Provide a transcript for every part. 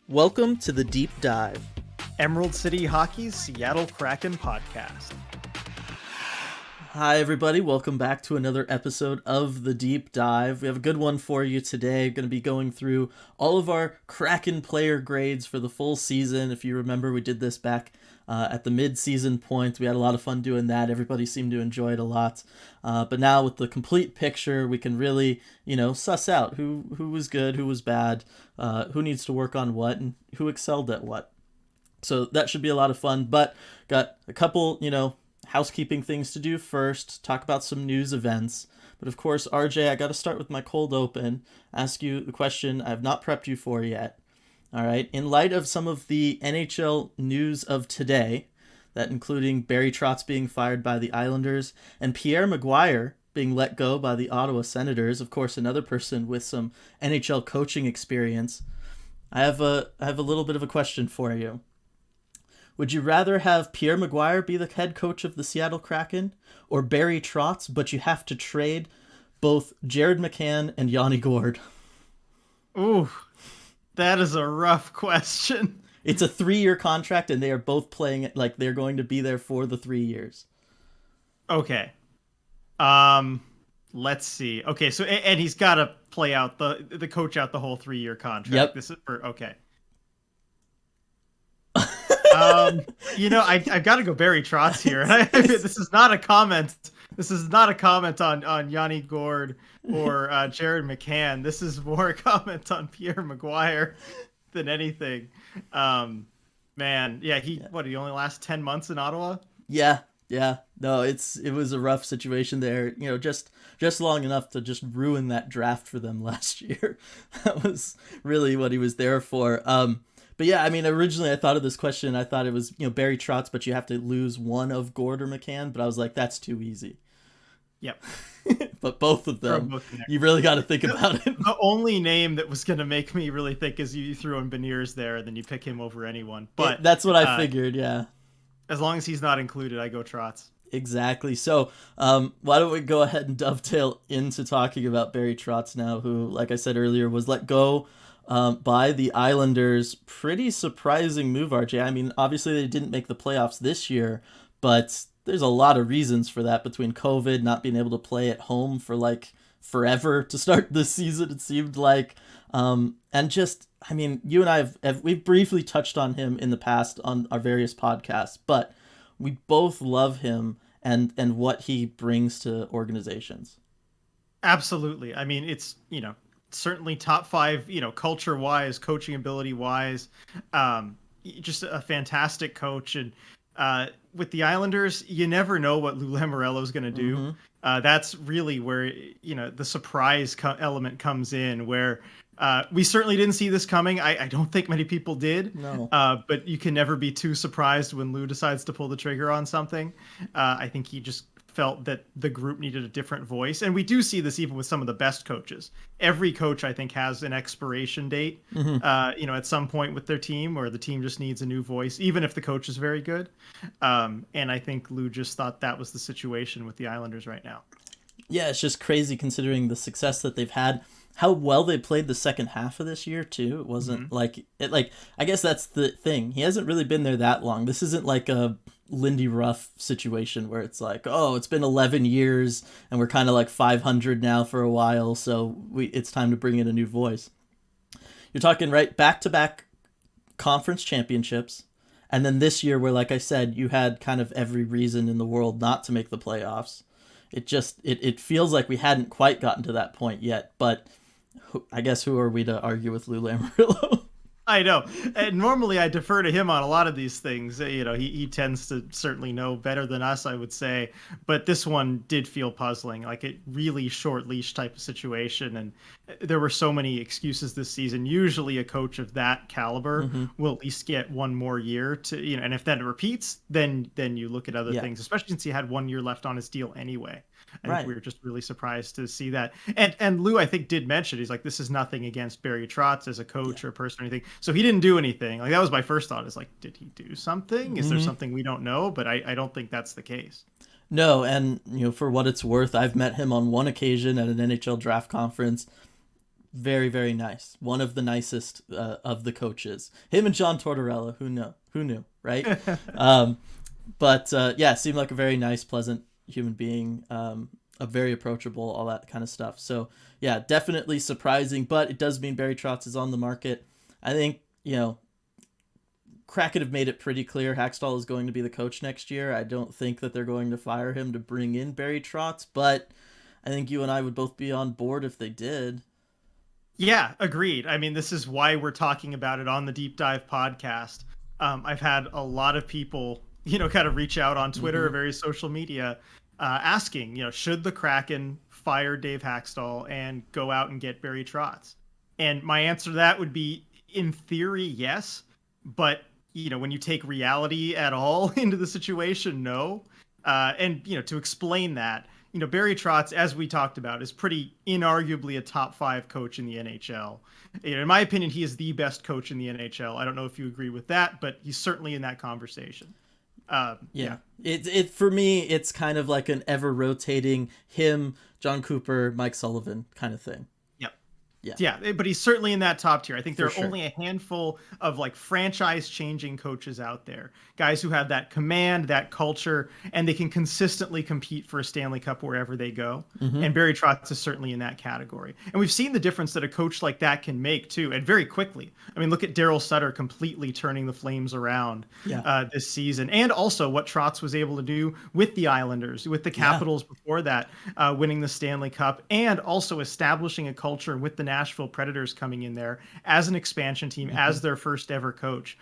Welcome to the Deep Dive, Emerald City Hockey's Seattle Kraken podcast. Hi, everybody. Welcome back to another episode of The Deep Dive. We have a good one for you today. Going to be going through all of our Kraken player grades for the full season. If you remember, we did this back at the mid-season point. We had a lot of fun doing that. Everybody seemed to enjoy it a lot. But now with the complete picture, we can really, suss out who was good, who was bad, who needs to work on what, and who excelled at what. So that should be a lot of fun. But got a couple, housekeeping things to do first, talk about some news events. But of course, RJ, I got to start with my cold open, ask you the question I have not prepped you for yet. All right, in light of some of the NHL news of today, that including Barry Trotz being fired by the Islanders and Pierre Maguire being let go by the Ottawa Senators, of course, another person with some NHL coaching experience, I have a little bit of a question for you. Would you rather have Pierre Maguire be the head coach of the Seattle Kraken or Barry Trotz, but you have to trade both Jared McCann and Yanni Gourde? Ooh, that is a rough question. It's a 3-year contract, and they are both playing it like they're going to be there for the 3 years. Okay. Let's see. Okay, so and he's got to play out the coach out the whole 3-year contract. Yep. This is okay. I've got to go Barry Trotz here. This is not a comment. This is not a comment on Yanni Gourde or Jared McCann. This is more a comment on Pierre Maguire than anything. He only lasts 10 months in Ottawa? Yeah. No, it was a rough situation there. Just long enough to just ruin that draft for them last year. That was really what he was there for. But yeah, I mean, originally I thought of this question. I thought it was, Barry Trotz, but you have to lose one of Gourde or McCann. But I was like, that's too easy. Yep. But both of them, you really got to think about it. The only name that was going to make me really think is you threw in Beniers there, and then you pick him over anyone. But that's what I figured, yeah. As long as he's not included, I go Trotz. Exactly. So why don't we go ahead and dovetail into talking about Barry Trotz now, who, like I said earlier, was let go by the Islanders. Pretty surprising move, RJ. I mean, obviously they didn't make the playoffs this year, but there's a lot of reasons for that, between COVID, not being able to play at home for like forever to start this season, it seemed like. And just, I mean, you and I we've briefly touched on him in the past on our various podcasts, but we both love him and what he brings to organizations. Absolutely. I mean, it's, certainly top 5, culture wise, coaching ability wise, just a fantastic coach. And with the Islanders, you never know what Lou Lamoriello is going to do. Mm-hmm. That's really where, the surprise element comes in, where we certainly didn't see this coming. I don't think many people did. No. But you can never be too surprised when Lou decides to pull the trigger on something. I think he just felt that the group needed a different voice. And we do see this even with some of the best coaches. Every coach, I think, has an expiration date, mm-hmm. At some point with their team, or the team just needs a new voice, even if the coach is very good. And I think Lou just thought that was the situation with the Islanders right now. Yeah, it's just crazy considering the success that they've had. How well they played the second half of this year too. It wasn't mm-hmm. I guess that's the thing. He hasn't really been there that long. This isn't like a Lindy Ruff situation where it's like, oh, it's been 11 years and we're kind of like 500 now for a while, so it's time to bring in a new voice. You're talking right back-to-back conference championships, and then this year where, like I said, you had kind of every reason in the world not to make the playoffs. It feels like we hadn't quite gotten to that point yet, but I guess who are we to argue with Lou Lamoriello? I know. And normally I defer to him on a lot of these things. He tends to certainly know better than us, I would say. But this one did feel puzzling, like a really short leash type of situation. And there were so many excuses this season. Usually a coach of that caliber mm-hmm. will at least get one more year to, and if that repeats, then you look at other things, especially since he had 1 year left on his deal anyway. I think we were just really surprised to see that. And Lou, I think, did mention, he's like, this is nothing against Barry Trotz as a coach or a person or anything. So he didn't do anything. Like, that was my first thought, is like, did he do something? Mm-hmm. Is there something we don't know? But I don't think that's the case. No, and for what it's worth, I've met him on one occasion at an NHL draft conference. Very, very nice. One of the nicest of the coaches. Him and John Tortorella. Who knew? Who knew? Right? um, but yeah, seemed like a very nice, pleasant human being. A very approachable, all that kind of stuff. So yeah, definitely surprising. But it does mean Barry Trotz is on the market. I think Kraken have made it pretty clear Hackstall is going to be the coach next year. I don't think that they're going to fire him to bring in Barry Trotz, but I think you and I would both be on board if they did. Yeah, agreed. I mean, this is why we're talking about it on the Deep Dive podcast. I've had a lot of people, kind of reach out on Twitter or various social media asking, should the Kraken fire Dave Hackstall and go out and get Barry Trotz? And my answer to that would be, in theory, yes. But, when you take reality at all into the situation, no. And, to explain that, Barry Trotz, as we talked about, is pretty inarguably a top 5 coach in the NHL. In my opinion, he is the best coach in the NHL. I don't know if you agree with that, but he's certainly in that conversation. Yeah. It for me, it's kind of like an ever rotating him, John Cooper, Mike Sullivan kind of thing. Yeah, but he's certainly in that top tier. I think there For are sure. only a handful of like franchise-changing coaches out there, guys who have that command, that culture, and they can consistently compete for a Stanley Cup wherever they go. And Barry Trotz is certainly in that category. And we've seen the difference that a coach like that can make too, and very quickly. I mean, look at Daryl Sutter completely turning the Flames around this season, and also what Trotz was able to do with the Islanders, with the Capitals before that, winning the Stanley Cup, and also establishing a culture with the Nashville Predators coming in there as an expansion team, as their first ever coach.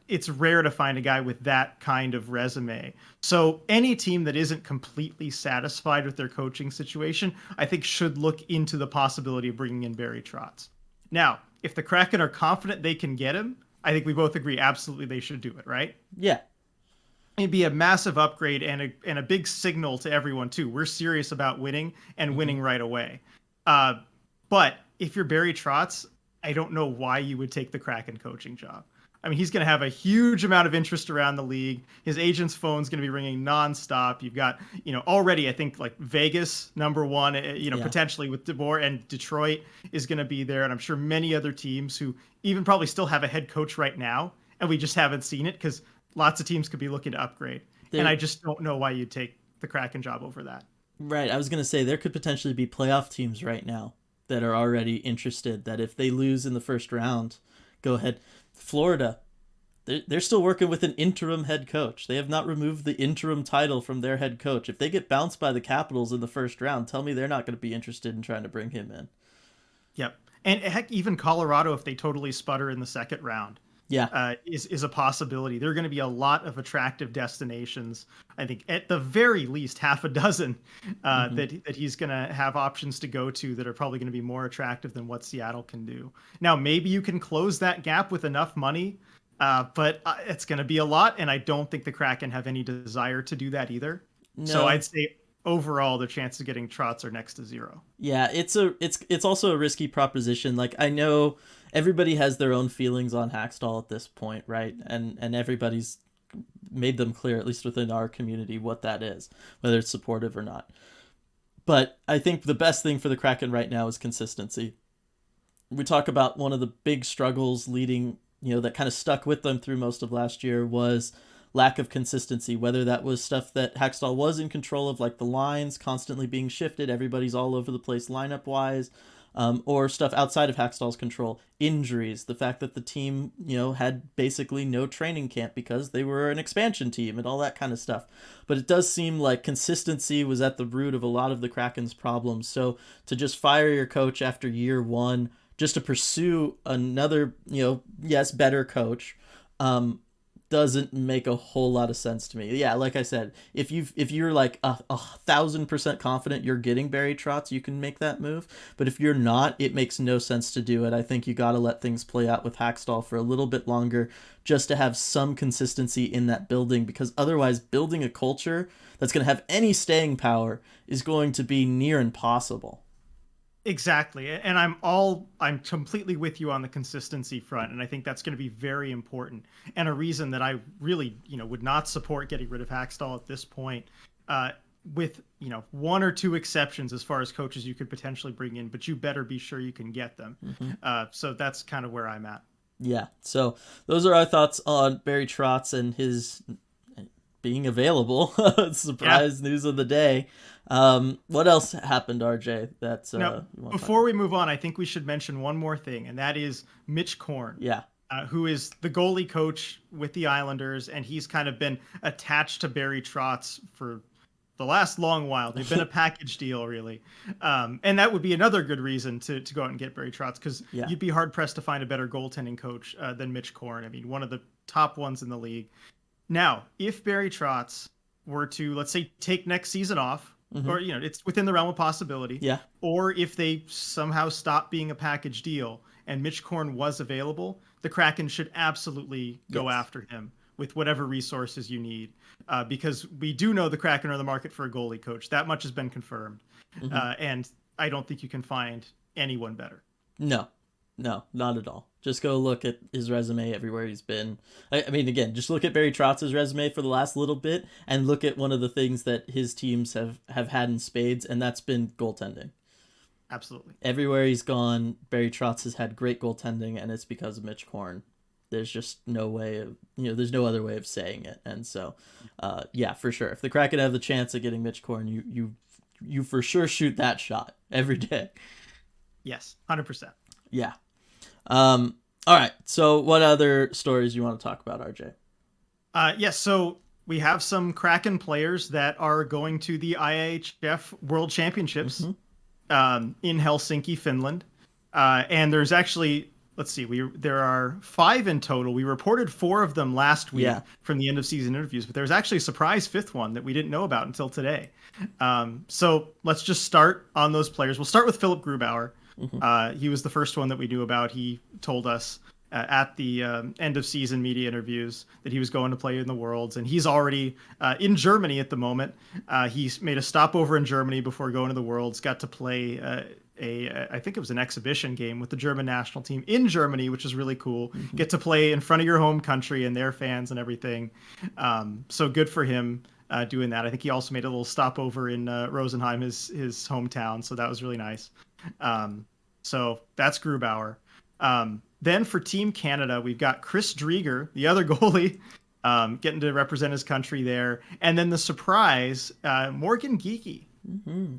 It's rare to find a guy with that kind of resume. So any team that isn't completely satisfied with their coaching situation, I think should look into the possibility of bringing in Barry Trotz. Now, if the Kraken are confident they can get him, I think we both agree absolutely they should do it, right? Yeah. It'd be a massive upgrade and a big signal to everyone too. We're serious about winning and winning right away. But if you're Barry Trotz, I don't know why you would take the Kraken coaching job. I mean, he's going to have a huge amount of interest around the league. His agent's phone's going to be ringing nonstop. You've got, already, I think, like Vegas, number one, potentially with DeBoer, and Detroit is going to be there. And I'm sure many other teams who even probably still have a head coach right now, and we just haven't seen it because lots of teams could be looking to upgrade. And I just don't know why you'd take the Kraken job over that. Right. I was going to say there could potentially be playoff teams right now that are already interested, that if they lose in the first round, go ahead. Florida, they're still working with an interim head coach. They have not removed the interim title from their head coach. If they get bounced by the Capitals in the first round, tell me they're not going to be interested in trying to bring him in. Yep. And heck, even Colorado, if they totally sputter in the second round, is a possibility. There are going to be a lot of attractive destinations. I think at the very least half a dozen that he's going to have options to go to that are probably going to be more attractive than what Seattle can do. Now, maybe you can close that gap with enough money, but it's going to be a lot, and I don't think the Kraken have any desire to do that either. No. So I'd say overall the chances of getting Trotz are next to zero. Yeah, it's also a risky proposition. Like, I know everybody has their own feelings on Hackstall at this point, right? And everybody's made them clear, at least within our community, what that is, whether it's supportive or not. But I think the best thing for the Kraken right now is consistency. We talk about one of the big struggles leading, that kind of stuck with them through most of last year was lack of consistency, whether that was stuff that Hackstall was in control of, like the lines constantly being shifted, everybody's all over the place lineup-wise, or stuff outside of Hackstall's control, injuries, the fact that the team, had basically no training camp because they were an expansion team and all that kind of stuff. But it does seem like consistency was at the root of a lot of the Kraken's problems. So to just fire your coach after year one, just to pursue another, better coach, doesn't make a whole lot of sense to me. Yeah, like I said, if you're like 1,000% confident you're getting Barry Trotz, you can make that move. But if you're not, it makes no sense to do it. I think you got to let things play out with Hackstall for a little bit longer, just to have some consistency in that building, because otherwise building a culture that's going to have any staying power is going to be near impossible. Exactly. And I'm completely with you on the consistency front. And I think that's going to be very important. And a reason that I really, would not support getting rid of Hackstall at this point with, one or two exceptions as far as coaches you could potentially bring in, but you better be sure you can get them. So that's kind of where I'm at. Yeah. So those are our thoughts on Barry Trotz and his being available. Surprise news of the day. What else happened, RJ? That's Now, you want to talk before about? we move on, I think we should mention one more thing, and that is Mitch Korn. Yeah. Who is the goalie coach with the Islanders, and he's kind of been attached to Barry Trotz for the last long while. They've been a package deal, really. And that would be another good reason to go out and get Barry Trotz, because Yeah. you'd be hard-pressed to find a better goaltending coach than Mitch Korn. I mean, one of the top ones in the league. Now, if Barry Trotz were to, let's say, take next season off, or, it's within the realm of possibility, Yeah. or if they somehow stop being a package deal and Mitch Korn was available, the Kraken should absolutely go after him with whatever resources you need, because we do know the Kraken are the market for a goalie coach. That much has been confirmed, and I don't think you can find anyone better. No, not at all. Just go look at his resume everywhere he's been. I mean, again, just look at Barry Trotz's resume for the last little bit, and look at one of the things that his teams have had in spades, and that's been goaltending. Absolutely. Everywhere he's gone, Barry Trotz has had great goaltending, and it's because of Mitch Korn. There's just no way of, there's no other way of saying it. And so, yeah, for sure. If the Kraken have the chance of getting Mitch Korn, you for sure shoot that shot every day. Yes, 100%. Yeah. All right. So what other stories you want to talk about, RJ? Yes. So we have some Kraken players that are going to the IIHF World Championships in Helsinki, Finland. And there's actually, let's see, there are 5 in total. We reported 4 of them last week from the end of season interviews, but there's actually a surprise 5th one that we didn't know about until today. So let's just start on those players. We'll start with Philip Grubauer. He was the first one that we knew about. He told us at the end of season media interviews that he was going to play in the Worlds, and he's already in Germany at the moment. He's made a stopover in Germany before going to the Worlds, got to play I think it was an exhibition game with the German national team in Germany, which is really cool. Get to play in front of your home country and their fans and everything. So good for him doing that. I think he also made a little stopover in Rosenheim, his hometown. So that was really nice. So that's Grubauer. Then for Team Canada, we've got Chris Drieger, the other goalie, getting to represent his country there. And then the surprise, Morgan Geekie.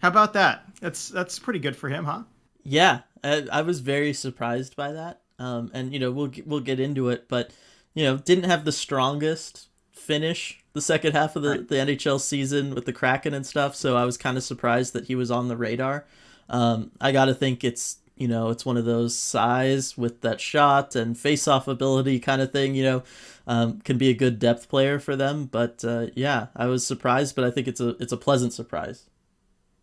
How about that? That's pretty good for him, huh? Yeah, I was very surprised by that. And we'll get into it, but didn't have the strongest finish the second half of the NHL season with the Kraken and stuff. So I was kind of surprised that he was on the radar. I got to think it's one of those size with that shot and face-off ability kind of thing, can be a good depth player for them. But yeah, I was surprised, but I think it's a pleasant surprise.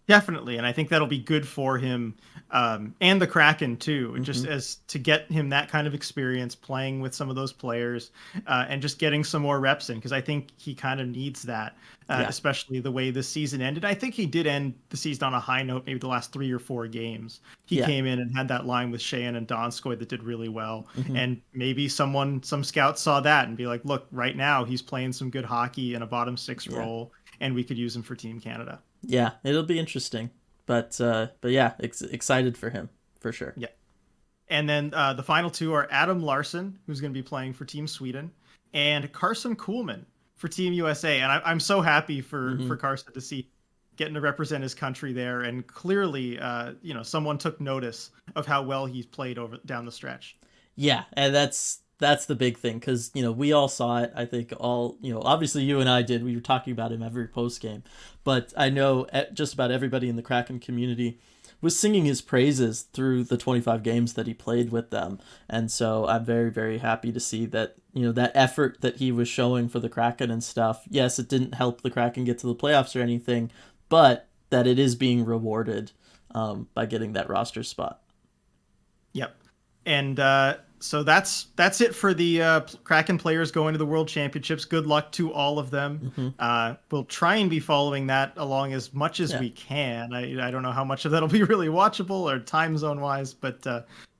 Definitely, and I think that'll be good for him and the Kraken too, just as to get him that kind of experience playing with some of those players and just getting some more reps in, because I think he kind of needs that, especially the way the season ended. I think he did end the season on a high note, maybe the last 3 or 4 games. He came in and had that line with Sheahan and Donskoy that did really well, and maybe some scouts saw that and be like, look, right now he's playing some good hockey in a bottom 6 role, and we could use him for Team Canada. Yeah, it'll be interesting, but yeah, excited for him for sure. Yeah, and then the final 2 are Adam Larsson, who's going to be playing for Team Sweden, and Carson Kuhlman for Team USA. And I'm so happy for Carson to see getting to represent his country there, and clearly, someone took notice of how well he's played down the stretch. Yeah, and that's the big thing, because we all saw it. I think all obviously you and I did. We were talking about him every post game, but I know just about everybody in the Kraken community was singing his praises through the 25 games that he played with them. And so I'm very, very happy to see that that effort that he was showing for the Kraken and stuff. Yes, it didn't help the Kraken get to the playoffs or anything, but that it is being rewarded by getting that roster spot. Yep, and so that's it for the Kraken players going to the World Championships. Good luck to all of them. We'll try and be following that along as much as we can. I don't know how much of that'll be really watchable or time zone wise, but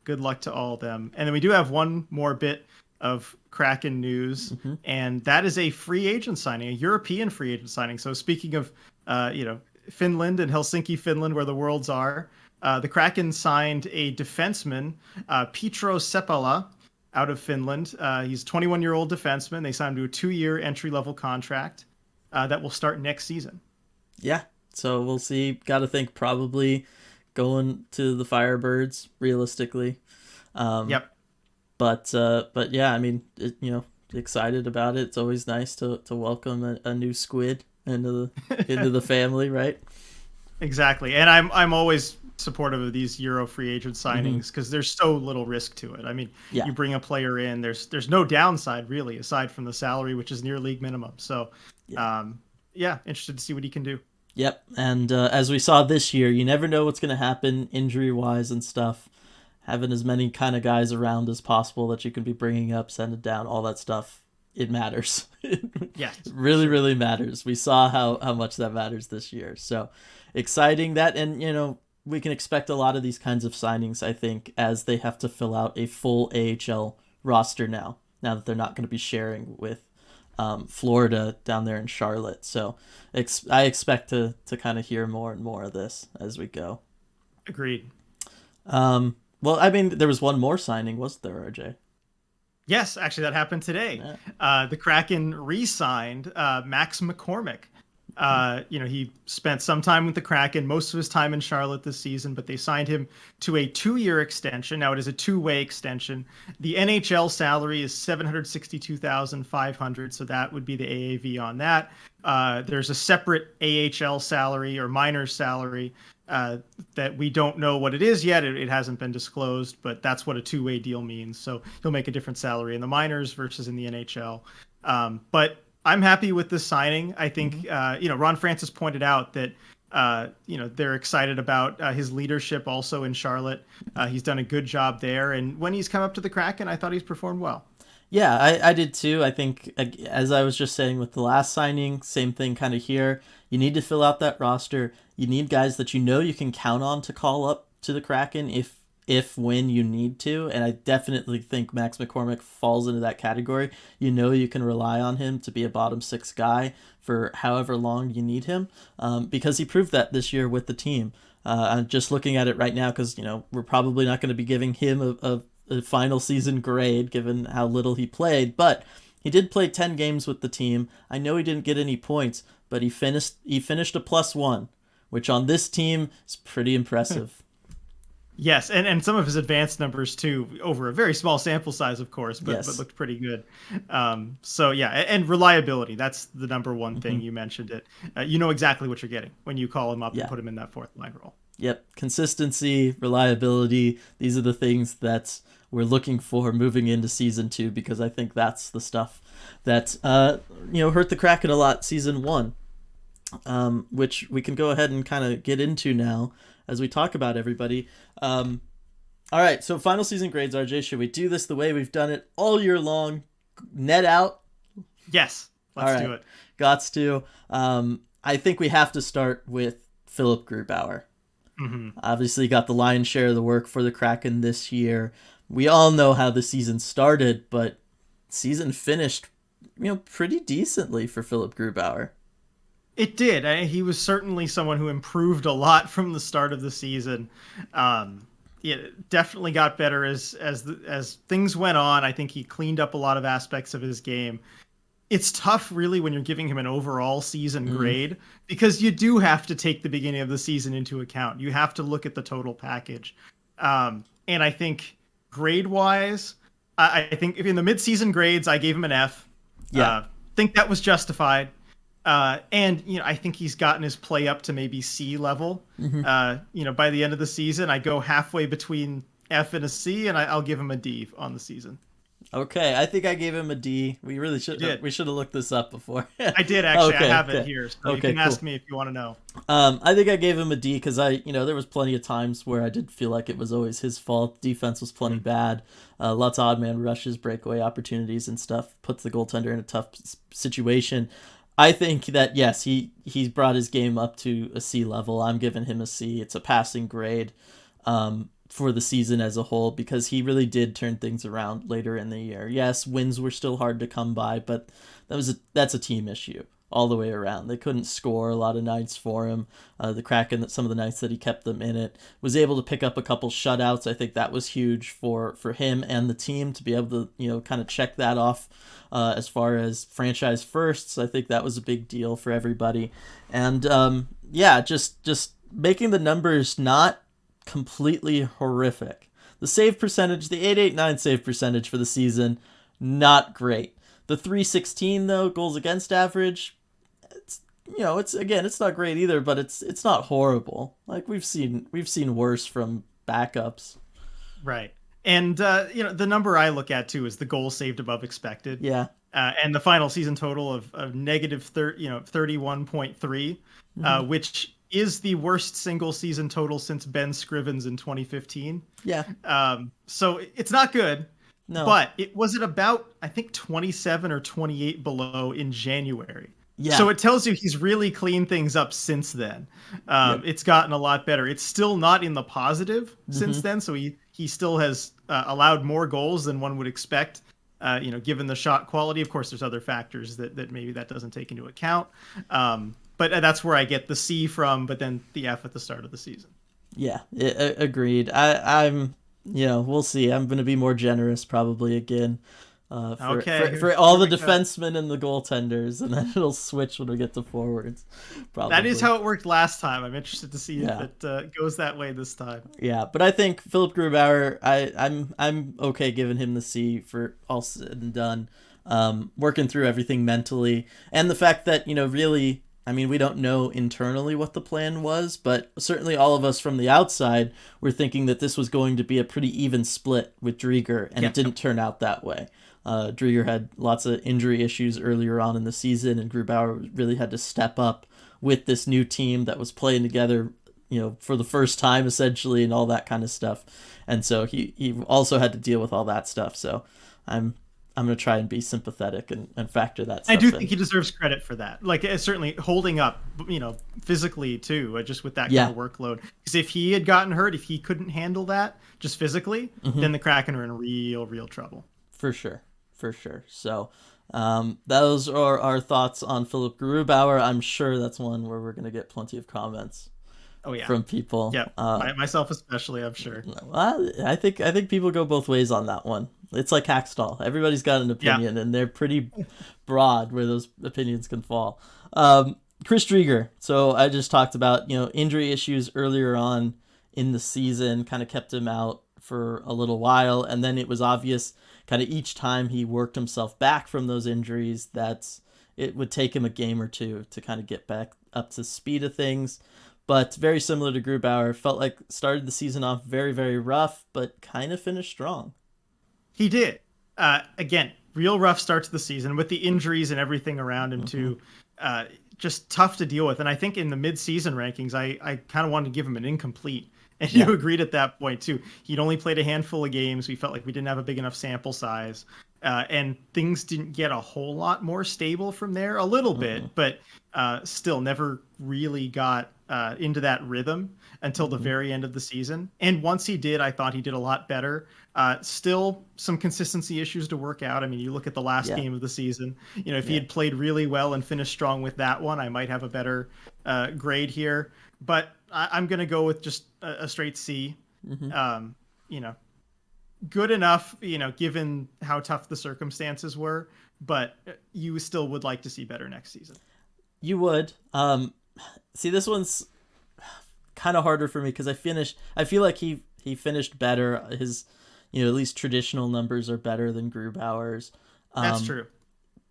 good luck to all of them. And then we do have one more bit of Kraken news, and that is a free agent signing, a European free agent signing. So speaking of Finland and Helsinki, Finland, where the Worlds are. The Kraken signed a defenseman, Petro Seppala, out of Finland. He's a 21-year-old defenseman. They signed him to a 2-year entry-level contract that will start next season. Yeah, so we'll see. Got to think probably going to the Firebirds realistically. Yep. But yeah, I mean, excited about it. It's always nice to welcome a new squid into the family, right? Exactly, and I'm always supportive of these Euro free agent signings because there's so little risk to it. I mean, you bring a player in, there's no downside really aside from the salary, which is near league minimum. So, interested to see what he can do. Yep, and as we saw this year, you never know what's going to happen injury-wise and stuff. Having as many kind of guys around as possible that you can be bringing up, sending down, all that stuff, it matters. Yes. It really, really matters. We saw how much that matters this year. So exciting that, and, we can expect a lot of these kinds of signings, I think, as they have to fill out a full AHL roster now that they're not going to be sharing with Florida down there in Charlotte. So I expect to kind of hear more and more of this as we go. Agreed. Well, I mean, there was one more signing, wasn't there, RJ? Yes, actually, that happened today. Yeah. The Kraken re-signed Max McCormick. He spent some time with the Kraken, most of his time in Charlotte this season, but they signed him to a 2-year extension. Now it is a 2-way extension. The NHL salary is $762,500, so that would be the AAV on that. There's a separate AHL salary or minors salary that we don't know what it is yet. It hasn't been disclosed, but that's what a 2-way deal means. So he'll make a different salary in the minors versus in the NHL. But I'm happy with this signing. I think, Ron Francis pointed out that, they're excited about his leadership also in Charlotte. He's done a good job there. And when he's come up to the Kraken, I thought he's performed well. Yeah, I did too. I think, as I was just saying with the last signing, same thing kind of here. You need to fill out that roster. You need guys that you can count on to call up to the Kraken when you need to. And I definitely think Max McCormick falls into that category. You can rely on him to be a bottom 6 guy for however long you need him, because he proved that this year with the team. I'm just looking at it right now because, we're probably not going to be giving him a final season grade given how little he played, but he did play 10 games with the team. I know he didn't get any points, but he finished a +1, which on this team is pretty impressive. Yes, and some of his advanced numbers too, over a very small sample size, of course, but looked pretty good. And reliability, that's the number one thing. You mentioned it. You know exactly what you're getting when you call him up and put him in that 4th line role. Yep, consistency, reliability, these are the things that we're looking for moving into season 2, because I think that's the stuff that hurt the Kraken a lot season 1, which we can go ahead and kind of get into now as we talk about everybody. All right, so final season grades, RJ. Should we do this the way we've done it all year long? Net out? Yes, let's do it. Gots to. I think we have to start with Philipp Grubauer. Obviously got the lion's share of the work for the Kraken this year. We all know how the season started, but season finished, pretty decently for Philipp Grubauer. It did. He was certainly someone who improved a lot from the start of the season. Definitely got better as things went on. I think he cleaned up a lot of aspects of his game. It's tough, really, when you're giving him an overall season grade, because you do have to take the beginning of the season into account. You have to look at the total package. And I think grade-wise, I think if in the mid-season grades, I gave him an F. Yeah. Think that was justified. And I think he's gotten his play up to maybe C level. By the end of the season, I go halfway between F and a C, and I'll give him a D on the season. Okay, I think I gave him a D. We really should have looked this up before. I did actually. I have it here, so you can ask me if you want to know. I think I gave him a D because there was plenty of times where I did feel like it was always his fault. Defense was plenty bad. Lots of odd man rushes, breakaway opportunities, and stuff. Puts the goaltender in a tough situation. I think that, yes, he's brought his game up to a C level. I'm giving him a C. It's a passing grade for the season as a whole, because he really did turn things around later in the year. Yes, wins were still hard to come by, but that's a team issue. all the way around. They couldn't score a lot of nights for him. The Kraken, some of the nights that he kept them in it, was able to pick up a couple shutouts. I think that was huge for him and the team to be able to, kind of check that off as far as franchise firsts. I think that was a big deal for everybody. And just making the numbers not completely horrific. The save percentage, the .889 save percentage for the season, not great. The .316 though, goals against average, it's not great either, but it's not horrible. Like we've seen worse from backups. Right. And the number I look at too is the goal saved above expected. Yeah. And the final season total of negative 31.3, which is the worst single season total since Ben Scrivens in 2015. Yeah. So it's not good. No. But it was at about, I think, 27 or 28 below in January. Yeah. So it tells you he's really cleaned things up since then. It's gotten a lot better. It's still not in the positive since then. So he still has allowed more goals than one would expect, given the shot quality. Of course, there's other factors that maybe that doesn't take into account. But that's where I get the C from, but then the F at the start of the season. Yeah, agreed. I'm, we'll see. I'm going to be more generous probably again. For all the defensemen and the goaltenders, and then it'll switch when we get to forwards. Probably. That is how it worked last time. I'm interested to see if it goes that way this time. Yeah, but I think Philip Grubauer, I'm okay giving him the C for all said and done. Working through everything mentally, and the fact that really, I mean, we don't know internally what the plan was, but certainly all of us from the outside were thinking that this was going to be a pretty even split with Drieger, and it didn't turn out that way. Drieger had lots of injury issues earlier on in the season, and Grubauer really had to step up with this new team that was playing together, for the first time essentially, and all that kind of stuff. And so he also had to deal with all that stuff. So I'm going to try and be sympathetic and factor that stuff I do in. think he deserves credit for that. Like, certainly holding up, physically too, just with that kind of workload. Because if he had gotten hurt, if he couldn't handle that just physically, then the Kraken are in real trouble. For sure. So those are our thoughts on Philip Grubauer. I'm sure that's one where we're going to get plenty of comments. Oh yeah, from people. Yeah, myself especially, I'm sure. I think people go both ways on that one. It's like Hackstall. Everybody's got an opinion, and they're pretty broad where those opinions can fall. Chris Drieger. So I just talked about injury issues earlier on in the season, kind of kept him out for a little while, and then it was obvious kind of each time he worked himself back from those injuries that it would take him a game or two to kind of get back up to speed of things. But very similar to Grubauer, felt like started the season off very, very rough, but kind of finished strong. He did. Again, real rough start to the season with the injuries and everything around him too. Just tough to deal with. And I think in the mid-season rankings, I kind of wanted to give him an incomplete. And you agreed at that point too. He'd only played a handful of games. We felt like we didn't have a big enough sample size. And things didn't get a whole lot more stable from there. A little bit, but still never really got into that rhythm until the very end of the season. And once he did, I thought he did a lot better. Still some consistency issues to work out. I mean, you look at the last game of the season, if he had played really well and finished strong with that one, I might have a better grade here. But I'm going to go with just a straight C. Good enough, given how tough the circumstances were, but you still would like to see better next season. You would. See, this one's kind of harder for me because I feel like he finished better. His, at least traditional numbers are better than Grubauer's. That's true.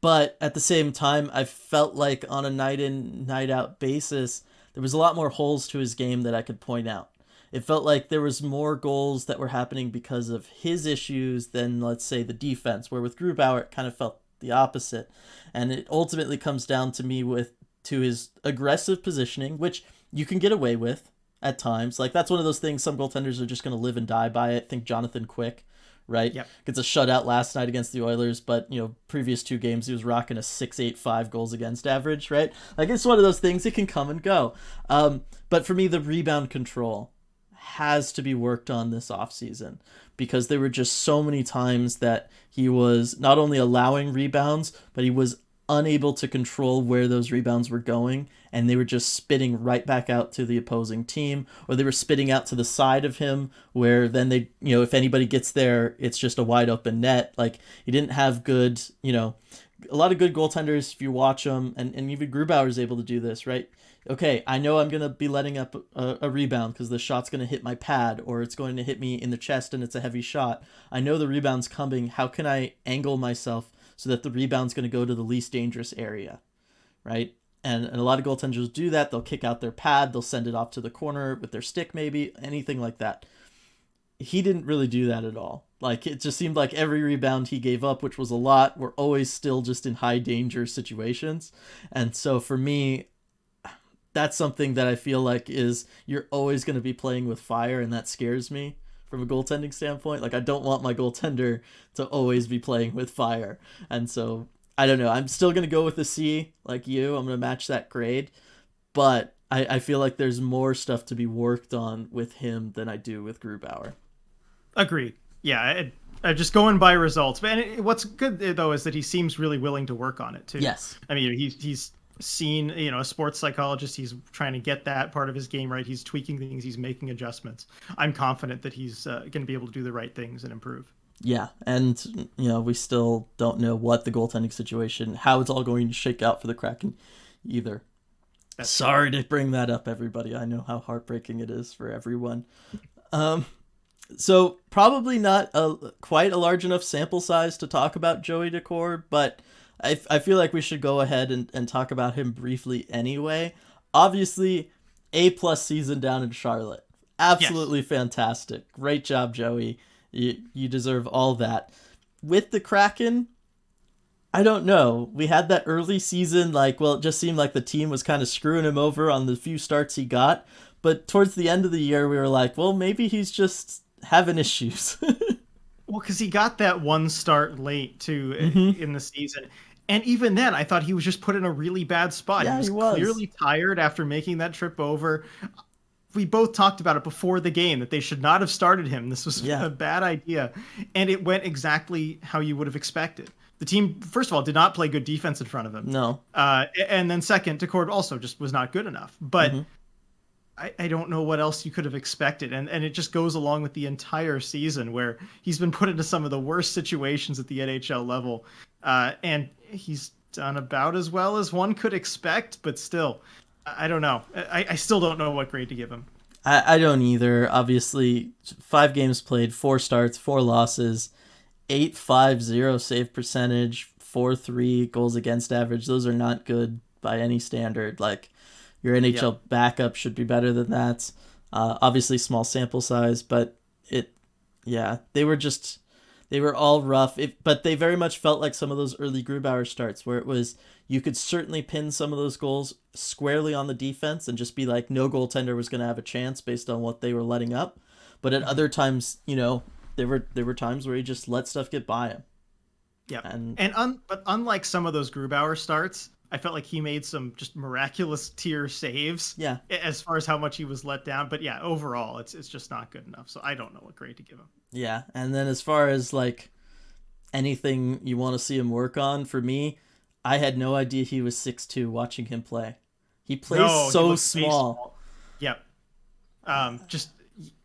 But at the same time, I felt like on a night in, night out basis, there was a lot more holes to his game that I could point out. It felt like there was more goals that were happening because of his issues than, let's say, the defense, where with Grubauer, it kind of felt the opposite. And it ultimately comes down to his aggressive positioning, which you can get away with at times. Like, that's one of those things some goaltenders are just going to live and die by it. Think Jonathan Quick, right? Yep. Gets a shutout last night against the Oilers, but, previous 2 games, he was rocking a 6.85 goals against average, right? Like, it's one of those things, it can come and go. But for me, the rebound control has to be worked on this offseason, because there were just so many times that he was not only allowing rebounds, but he was unable to control where those rebounds were going, and they were just spitting right back out to the opposing team, or they were spitting out to the side of him where then they, if anybody gets there, it's just a wide open net. Like, he didn't have good, a lot of good goaltenders, if you watch them, and even Grubauer is able to do this, right? Okay, I know I'm going to be letting up a rebound because the shot's going to hit my pad, or it's going to hit me in the chest and it's a heavy shot. I know the rebound's coming. How can I angle myself so that the rebound's going to go to the least dangerous area, right? And a lot of goaltenders do that. They'll kick out their pad. They'll send it off to the corner with their stick, maybe, anything like that. He didn't really do that at all. Like, it just seemed like every rebound he gave up, which was a lot, were always still just in high danger situations. And so for me, that's something that I feel like is, you're always going to be playing with fire, and that scares me from a goaltending standpoint. Like, I don't want my goaltender to always be playing with fire. And so, I don't know. I'm still going to go with the C, like you. I'm going to match that grade. But I feel like there's more stuff to be worked on with him than I do with Grubauer. Agreed. Yeah, just going by results. And what's good, though, is that he seems really willing to work on it, too. Yes. I mean, he's seen, a sports psychologist. He's trying to get that part of his game right. He's tweaking things. He's making adjustments. I'm confident that he's going to be able to do the right things and improve. Yeah, and, we still don't know what the goaltending situation, how it's all going to shake out for the Kraken either. Sorry to bring that up, everybody. I know how heartbreaking it is for everyone. So probably not quite a large enough sample size to talk about Joey Daccord, but I feel like we should go ahead and talk about him briefly anyway. Obviously, A+ season down in Charlotte. Absolutely fantastic. Great job, Joey. You deserve all that. With the Kraken, I don't know. We had that early season, it just seemed like the team was kind of screwing him over on the few starts he got. But towards the end of the year, we were like, well, maybe he's just having issues. Well, because he got that one start late, too, in the season. And even then, I thought he was just put in a really bad spot. Yeah, he was clearly tired after making that trip over. We both talked about it before the game, that they should not have started him. This was a bad idea. And it went exactly how you would have expected. The team, first of all, did not play good defense in front of him. No. And then second, Daccord also just was not good enough. But I don't know what else you could have expected. And it just goes along with the entire season, where he's been put into some of the worst situations at the NHL level. And he's done about as well as one could expect. But still, I don't know. I still don't know what grade to give him. I don't either. Obviously, 5 games played, 4 starts, 4 losses. 8.50 save percentage, 4.3 goals against average. Those are not good by any standard. Like, your NHL backup should be better than that. Obviously, small sample size, but they were all rough. But they very much felt like some of those early Grubauer starts, where it was, you could certainly pin some of those goals squarely on the defense and just be like, no goaltender was going to have a chance based on what they were letting up. But at other times, there were times where he just let stuff get by him. Yeah, but unlike some of those Grubauer starts, I felt like he made some just miraculous tier saves. Yeah, as far as how much he was let down. But yeah, overall, it's just not good enough. So I don't know what grade to give him. Yeah, and then as far as anything you want to see him work on, for me, I had no idea he was 6'2" watching him play. He plays so small. Yep. Just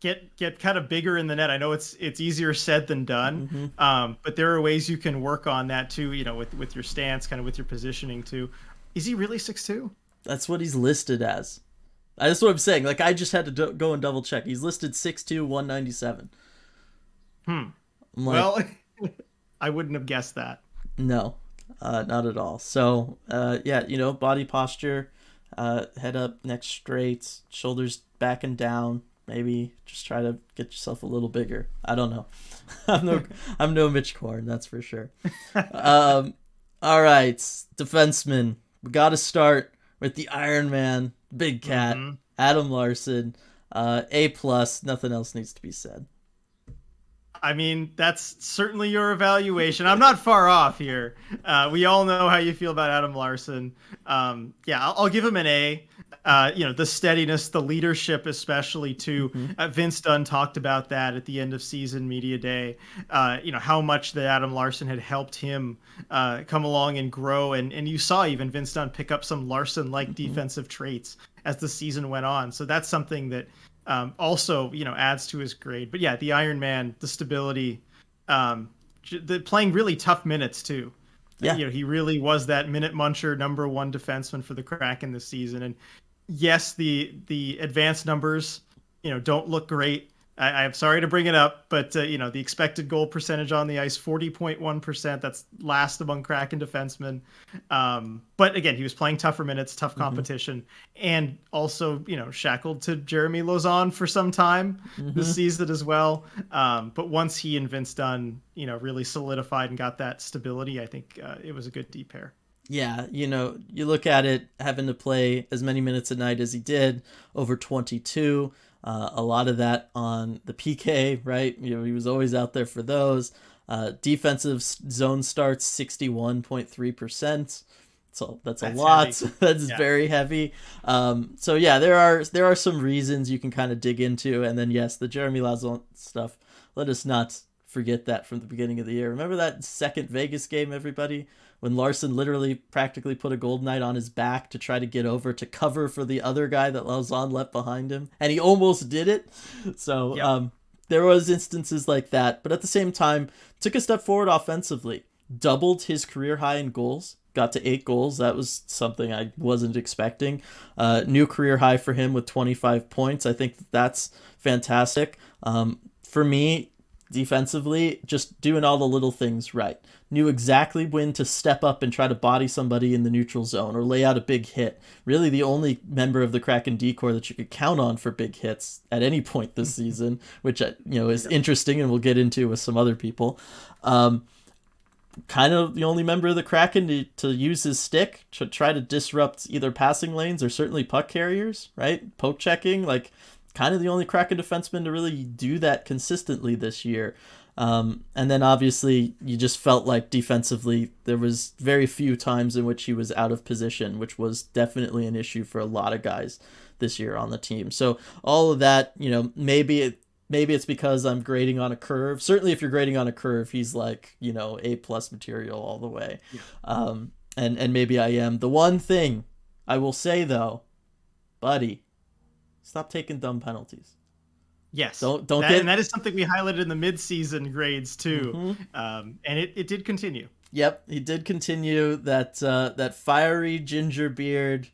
get kind of bigger in the net. I know it's easier said than done. But there are ways you can work on that too, with your stance, kind of with your positioning too. Is he really 6'2"? That's what he's listed as. That's what I'm saying. I just had to go and double check. He's listed 6'2", 197. Well, I wouldn't have guessed that. No, not at all. So, body posture, head up, neck straight, shoulders back and down. Maybe just try to get yourself a little bigger. I don't know. I'm no Mitch Korn, that's for sure. All right, defenseman. We got to start with the Iron Man, Big Cat, Adam Larsson. A+. Nothing else needs to be said. I mean, that's certainly your evaluation. I'm not far off here. We all know how you feel about Adam Larsson. I'll give him an A. The steadiness, the leadership, especially too. Hmm. Vince Dunn talked about that at the end of season media day. How much that Adam Larson had helped him come along and grow, and you saw even Vince Dunn pick up some Larson-like Hmm. defensive traits as the season went on. So that's something that also adds to his grade. But yeah, the Iron Man, the stability, playing really tough minutes too. Yeah. He really was that minute muncher, number one defenseman for the Kraken this season. And yes, the advanced numbers, don't look great. I'm sorry to bring it up, but the expected goal percentage on the ice, 40.1%. That's last among Kraken defensemen. But again, he was playing tougher minutes, tough Hmm. competition, and also shackled to Jeremy Lauzon for some time this Hmm. season as well. But once he and Vince Dunn, really solidified and got that stability, I think it was a good deep pair. Yeah, you look at it, having to play as many minutes a night as he did, over 22. A lot of that on the PK, right? He was always out there for those. Defensive zone starts 61.3%. So that's a That's lot. heavy. That's Yeah. very heavy. So yeah, there are some reasons you can kind of dig into, and then yes, the Jeremy Lauzon stuff. Let us not forget that from the beginning of the year. Remember that second Vegas game, everybody, when Larson literally practically put a gold knight on his back to try to get over to cover for the other guy that Lauzon left behind him, and he almost did it. So Yep. there was instances like that, but at the same time, took a step forward offensively, doubled his career high in goals. Got to 8 goals. That was something I wasn't expecting. New career high for him with 25 points. I think that's fantastic. For me, defensively, just doing all the little things right. Knew exactly when to step up and try to body somebody in the neutral zone or lay out a big hit. Really, the only member of the Kraken decor that you could count on for big hits at any point this season, which is Yep. interesting, and we'll get into with some other people. Um, Kind of the only member of the Kraken to use his stick to try to disrupt either passing lanes or certainly puck carriers, right? Poke checking, like kind of the only Kraken defenseman to really do that consistently this year. And then obviously you just felt like defensively there was very few times in which he was out of position, which was definitely an issue for a lot of guys this year on the team. So all of that, maybe it's because I'm grading on a curve. Certainly, if you're grading on a curve, he's like A+ material all the way. Yeah. And maybe I am. The one thing I will say though, buddy, stop taking dumb penalties. Yes, Don't that and get. that is something we highlighted in the mid-season grades too, Mm-hmm. and it did continue. Yep, he did continue that fiery ginger beard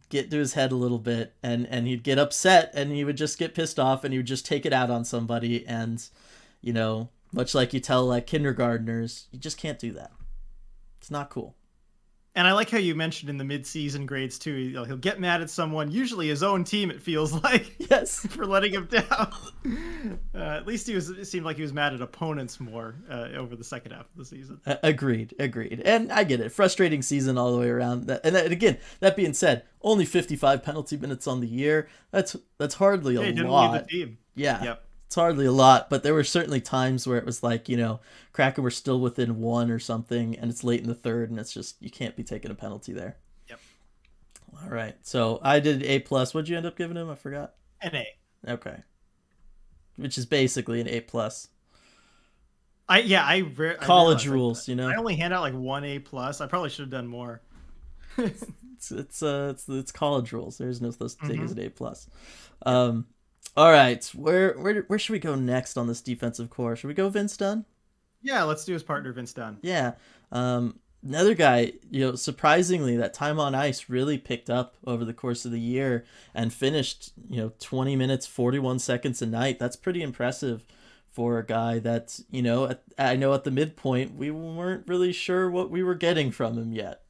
get to his head a little bit, and he'd get upset, and he would just get pissed off, and he would just take it out on somebody, and much like you tell like kindergartners, you just can't do that. It's not cool. And I like how you mentioned in the mid-season grades too. He'll get mad at someone, usually his own team. It feels like Yes. for letting him down. At least it seemed like he was mad at opponents more over the second half of the season. Agreed. And I get it. Frustrating season all the way around. And again, that being said, only 55 penalty minutes on the year. That's hardly a He didn't leave the lot. team. Yeah. Yep. It's hardly a lot, but there were certainly times where it was like, Kraken were still within one or something, and it's late in the third, and it's just, you can't be taking a penalty there. Yep. All right. So I did A+. What'd you end up giving him? I forgot. An A. Okay. Which is basically an A+. I College realized rules, I only hand out like one A+. I probably should have done more. It's college rules. There's no such thing as Mm-hmm. an A+. All right. Where should we go next on this defensive core? Should we go Vince Dunn? Yeah, let's do his partner Vince Dunn. Yeah. Another guy, surprisingly, that time on ice really picked up over the course of the year and finished, 20 minutes, 41 seconds a night. That's pretty impressive for a guy that, I know at the midpoint, we weren't really sure what we were getting from him yet.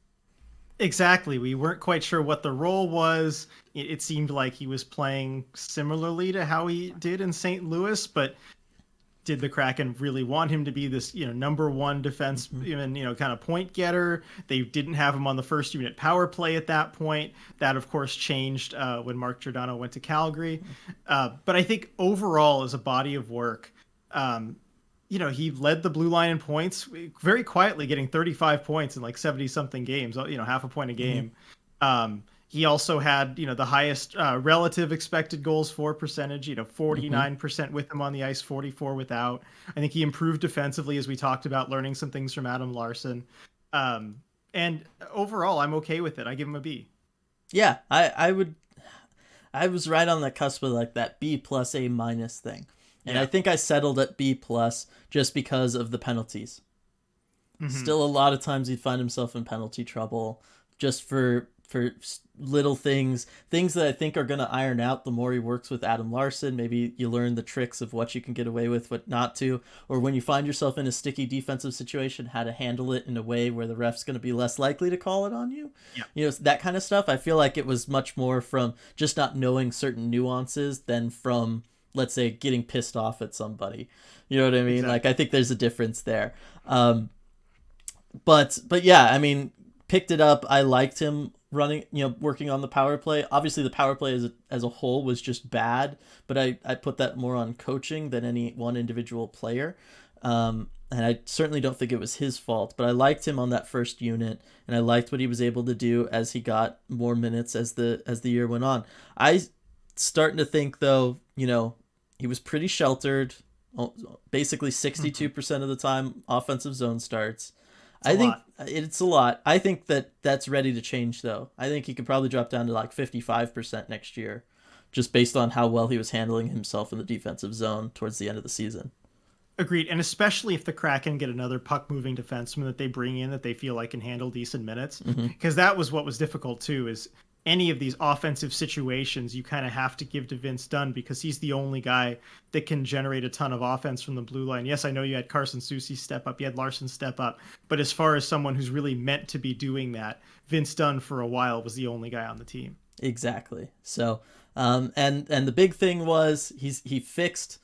Exactly. We weren't quite sure what the role was. It seemed like he was playing similarly to how he did in St. Louis, but did the Kraken really want him to be this, number one defenseman, kind of point getter? They didn't have him on the first unit power play at that point. That, of course, changed when Mark Giordano went to Calgary. But I think overall, as a body of work, he led the blue line in points very quietly, getting 35 points in like 70 something games, half a point a game. He also had, the highest relative expected goals for percentage, 49% with him on the ice, 44 without. I think he improved defensively, as we talked about, learning some things from Adam Larson. Um, and overall, I'm okay with it. I give him a B. Yeah, I was right on the cusp of like that B plus A minus thing. And I Yeah. think I settled at B plus just because of the penalties. Hmm. Still a lot of times he'd find himself in penalty trouble just for little things that I think are going to iron out the more he works with Adam Larson. Maybe you learn the tricks of what you can get away with, what not to, or when you find yourself in a sticky defensive situation, how to handle it in a way where the ref's going to be less likely to call it on you. Yeah. That kind of stuff. I feel like it was much more from just not knowing certain nuances than from, let's say, getting pissed off at somebody. You know what I mean? Like, Exactly. I think there's a difference there. But yeah, I mean, picked it up. I liked him running, working on the power play. Obviously, the power play as a whole was just bad, but I put that more on coaching than any one individual player. And I certainly don't think it was his fault, but I liked him on that first unit, and I liked what he was able to do as he got more minutes as the year went on. I starting to think though, he was pretty sheltered, basically Hmm. 62% of the time offensive zone starts. It's a I think lot. it's a lot. I think that's ready to change though. I think he could probably drop down to like 55% next year, just based on how well he was handling himself in the defensive zone towards the end of the season. Agreed. And especially if the Kraken get another puck moving defenseman that they bring in that they feel like can handle decent minutes. Hmm. Because that was what was difficult too, is any of these offensive situations you kind of have to give to Vince Dunn because he's the only guy that can generate a ton of offense from the blue line. Yes, I know you had Carson Soucy step up, you had Larson step up, but as far as someone who's really meant to be doing that, Vince Dunn for a while was the only guy on the team. Exactly. So, and the big thing was he fixed,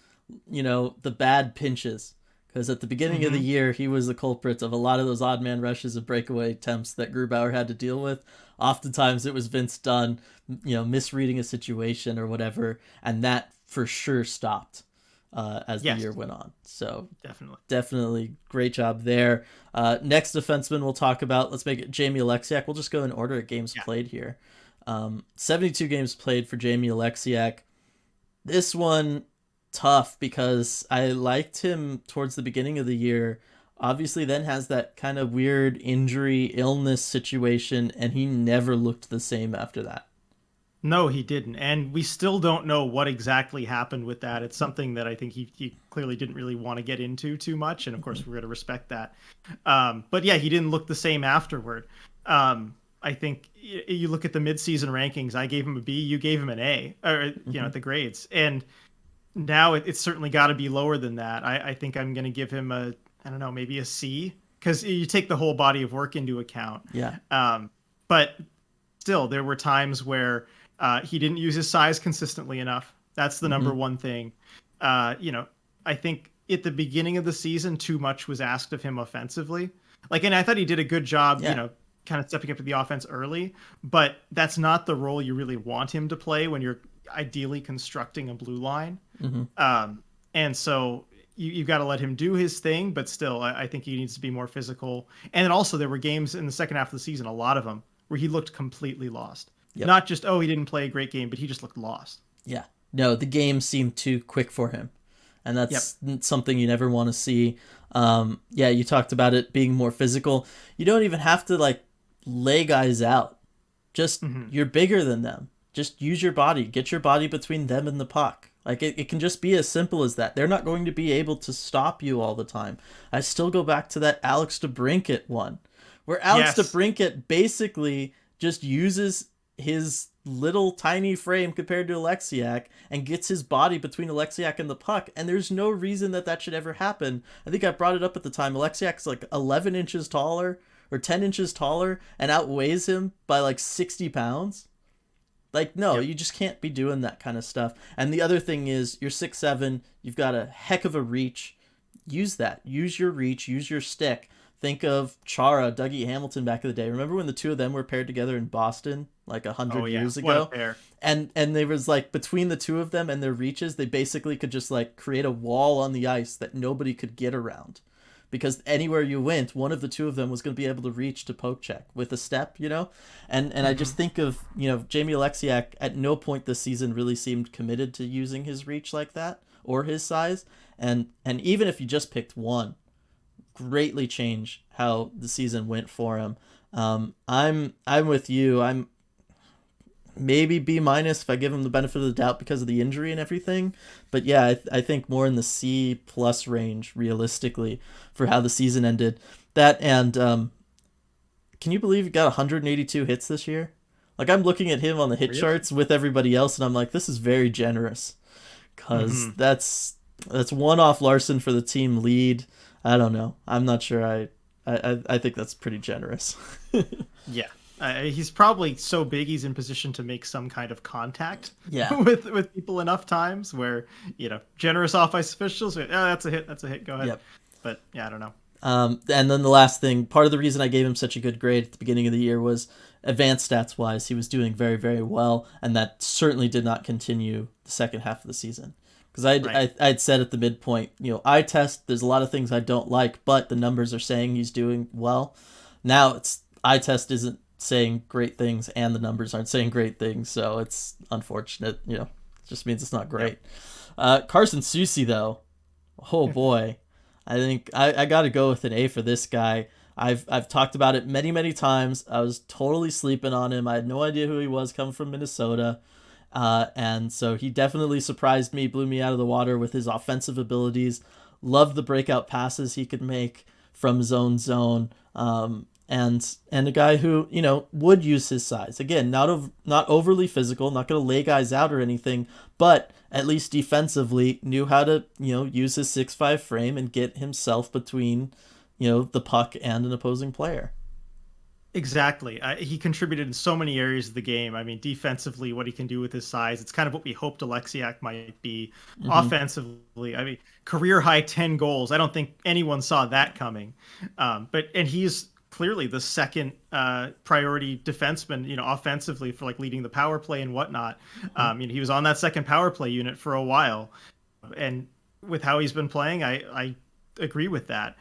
the bad pinches. Because at the beginning of the Hmm. year, he was the culprit of a lot of those odd man rushes of breakaway attempts that Grubauer had to deal with. Oftentimes, it was Vince Dunn, misreading a situation or whatever, and that for sure stopped as the year Yes, won on. So definitely. definitely great job there. Next defenseman we'll talk about. Let's make it Jamie Alexiak. We'll just go in order of games Yeah. played here. 72 games played for Jamie Alexiak. This one tough because I liked him towards the beginning of the year. Obviously, then has that kind of weird injury illness situation, and he never looked the same after that. No, he didn't. And we still don't know what exactly happened with that. It's something that I think he clearly didn't really want to get into too much. And of Mm-hmm. course, we're going to respect that. But yeah, he didn't look the same afterward. I think you look at the midseason rankings, I gave him a B, you gave him an A, or, Mm-hmm. at the grades. And now it's certainly got to be lower than that. I think I'm going to give him I don't know, maybe a C, because you take the whole body of work into account. Yeah. But still, there were times where he didn't use his size consistently enough. That's the Mm-hmm. number one thing. I think at the beginning of the season, too much was asked of him offensively. And I thought he did a good job, Yeah. kind of stepping up to the offense early. But that's not the role you really want him to play when you're ideally constructing a blue line. Mm-hmm. And so you've got to let him do his thing, but still, I think he needs to be more physical. And then also, there were games in the second half of the season, a lot of them, where he looked completely lost. Yep. Not just, oh, he didn't play a great game, but he just looked lost. Yeah. No, the game seemed too quick for him, and Yep. that's something you never want to see. Yeah, you talked about it being more physical. You don't even have to like lay guys out. Just Hmm. you're bigger than them. Just use your body. Get your body between them and the puck. Like it can just be as simple as that. They're not going to be able to stop you all the time. I still go back to that Alex DeBrincat one, where Alex Yes. DeBrincat basically just uses his little tiny frame compared to Alexiak and gets his body between Alexiak and the puck, and there's no reason that should ever happen. I think I brought it up at the time. Alexiak's like 11 inches taller or 10 inches taller and outweighs him by like 60 pounds. Like, no, Yep. you just can't be doing that kind of stuff. And the other thing is, you're 6'7", you've got a heck of a reach. Use that. Use your reach, use your stick. Think of Chara, Dougie Hamilton back in the day. Remember when the two of them were paired together in Boston like a Oh, hundred yeah. years What a ago? pair. And there was like between the two of them and their reaches, they basically could just like create a wall on the ice that nobody could get around because anywhere you went, one of the two of them was going to be able to reach to poke check with a step, and I just think of, Jamie Alexiak at no point this season really seemed committed to using his reach like that or his size, and even if you just picked one, greatly change how the season went for him. I'm with you. I'm maybe B- if I give him the benefit of the doubt because of the injury and everything. But yeah, I think more in the C+ range realistically for how the season ended. That and can you believe he got 182 hits this year? Like, I'm looking at him on the hit charts with everybody else, and I'm like, this is very generous, because that's one off Larson for the team lead. I don't know. I'm not sure. I think that's pretty generous. Yeah. He's probably so big he's in position to make some kind of contact Yeah. with people enough times where, generous off-ice officials, that's a hit, go ahead. Yep. But, yeah, I don't know. And then the last thing, part of the reason I gave him such a good grade at the beginning of the year was advanced stats-wise, he was doing very, very well, and that certainly did not continue the second half of the season. Because I'd said at the midpoint, eye test, there's a lot of things I don't like, but the numbers are saying he's doing well. Now it's eye test isn't saying great things, and the numbers aren't saying great things, so it's unfortunate. It just means it's not great. Carson Soucy, though, oh boy, I think I got to go with an A for this guy. I've talked about it many, many times. I was totally sleeping on him. I had no idea who he was, coming from Minnesota. And so he definitely surprised me, blew me out of the water with his offensive abilities. Loved the breakout passes he could make from zone. And a guy who, would use his size. Again, not overly physical, not going to lay guys out or anything, but at least defensively knew how to, use his 6'5" frame and get himself between, the puck and an opposing player. Exactly. He contributed in so many areas of the game. I mean, defensively, what he can do with his size, it's kind of what we hoped Alexiak might be. Offensively, I mean, career high 10 goals. I don't think anyone saw that coming. And he's clearly the second priority defenseman, offensively, for like leading the power play and whatnot. He was on that second power play unit for a while, and with how he's been playing, I agree with that.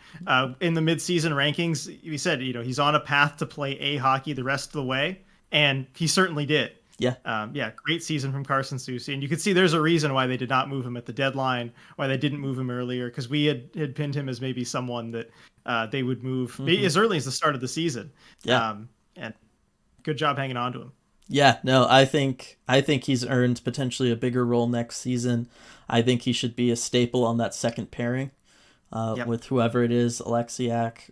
In the midseason rankings, we said, he's on a path to play A hockey the rest of the way, and he certainly did. Yeah. Great season from Carson Soucy. And you can see there's a reason why they did not move him at the deadline, why they didn't move him earlier, because we had pinned him as maybe someone that they would move as early as the start of the season. Yeah. And good job hanging on to him. Yeah, no, I think he's earned potentially a bigger role next season. I think he should be a staple on that second pairing. With whoever it is, Alexiak,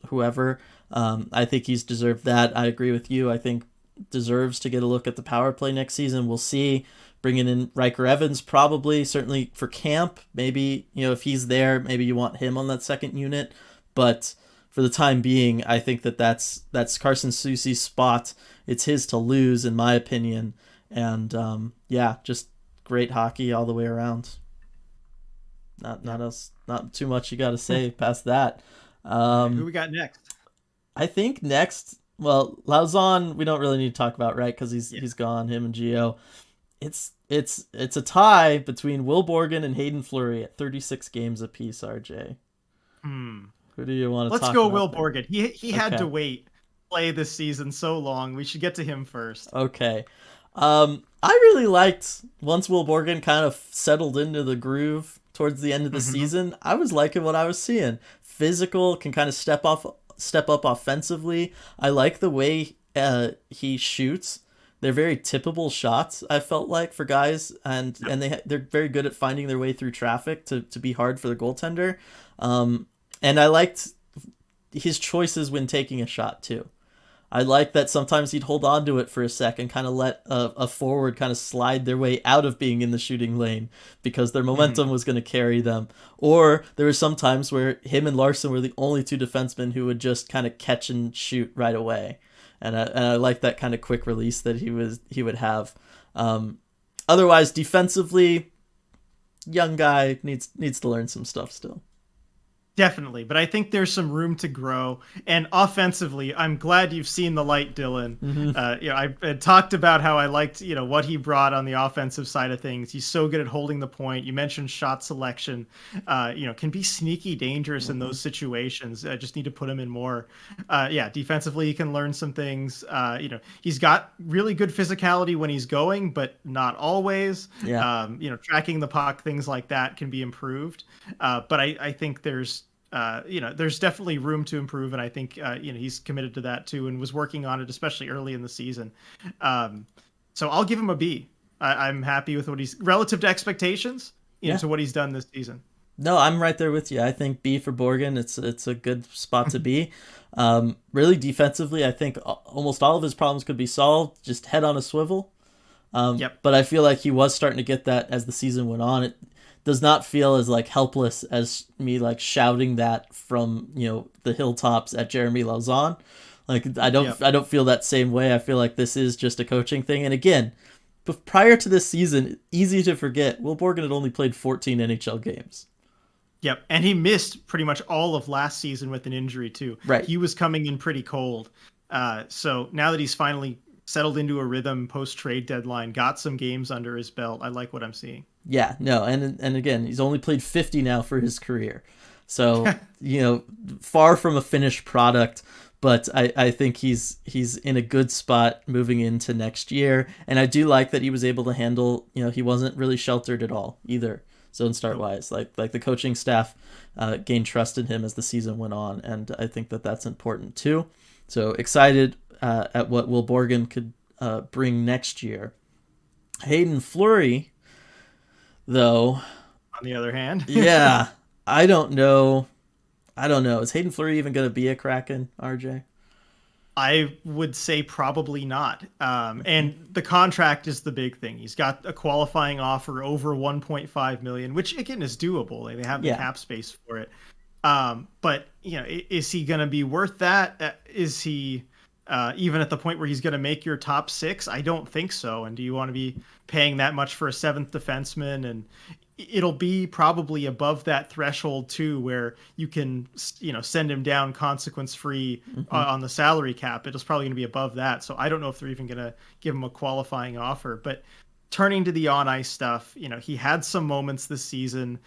whoever. I think he's deserved that. I agree with you. I think deserves to get a look at the power play next season. We'll see. Bringing in Riker Evans, probably, certainly for camp. Maybe, if he's there, maybe you want him on that second unit. But for the time being, I think that's Carson Soucy's spot. It's his to lose, in my opinion. And just great hockey all the way around. Not too much you got to say past that. Who we got next? I think next, well, Lauzon we don't really need to talk about, right? Because he's gone. Him and Gio. It's a tie between Will Borgen and Hayden Fleury at 36 games apiece. RJ, who do you want to? Let's go, Will Borgen. He had to wait play this season so long. We should get to him first. Okay. I really liked once Will Borgen kind of settled into the groove towards the end of the season. I was liking what I was seeing. Physical, can kind of step up offensively. I like the way he shoots. They're very tippable shots, I felt like, for guys, and they're very good at finding their way through traffic to be hard for the goaltender. And I liked his choices when taking a shot too. I like that sometimes he'd hold on to it for a second, kind of let a forward kind of slide their way out of being in the shooting lane because their momentum was going to carry them. Or there were some times where him and Larson were the only two defensemen who would just kind of catch and shoot right away. And I like that kind of quick release that he would have. Otherwise, defensively, young guy needs to learn some stuff still. Definitely, but I think there's some room to grow. And offensively, I'm glad you've seen the light, Dylan. Mm-hmm. I talked about how I liked, what he brought on the offensive side of things. He's so good at holding the point. You mentioned shot selection. Can be sneaky dangerous in Mm-hmm. those situations. I just need to put him in more. Defensively, he can learn some things. He's got really good physicality when he's going, but not always. Yeah. Tracking the puck, things like that can be improved. But I think there's definitely room to improve, and I think he's committed to that too, and was working on it, especially early in the season. So I'll give him a B. I'm happy with what he's relative to expectations, Yeah. to what he's done this season. No, I'm right there with you. I think B for Borgen. It's a good spot to be. Really defensively, I think almost all of his problems could be solved. Just head on a swivel. Yep. But I feel like he was starting to get that as the season went on. It does not feel as like helpless as me like shouting that from the hilltops at Jeremy Lauzon. Like I don't feel that same way. I feel like this is just a coaching thing. And again, prior to this season, easy to forget, Will Borgen had only played 14 NHL games. Yep, and he missed pretty much all of last season with an injury too. Right. He was coming in pretty cold. So now that he's finally settled into a rhythm post trade deadline, got some games under his belt, I like what I'm seeing. Yeah, no, and again, he's only played 50 now for his career. So, far from a finished product, but I think he's in a good spot moving into next year. And I do like that he was able to handle, he wasn't really sheltered at all either. Zone start wise, like the coaching staff gained trust in him as the season went on, and I think that that's important too. So excited at what Will Borgen could bring next year. Hayden Fleury, though, on the other hand, yeah, I don't know. Is Hayden Fleury even going to be a Kraken, RJ? I would say probably not. And the contract is the big thing. He's got a qualifying offer over 1.5 million, which again is doable. They have the cap space for it. But is he going to be worth that? Is he even at the point where he's going to make your top six? I don't think so. And do you want to be paying that much for a seventh defenseman? And it'll be probably above that threshold too, where you can, send him down consequence free on the salary cap. It's probably going to be above that. So I don't know if they're even going to give him a qualifying offer, but turning to the on ice stuff, he had some moments this season.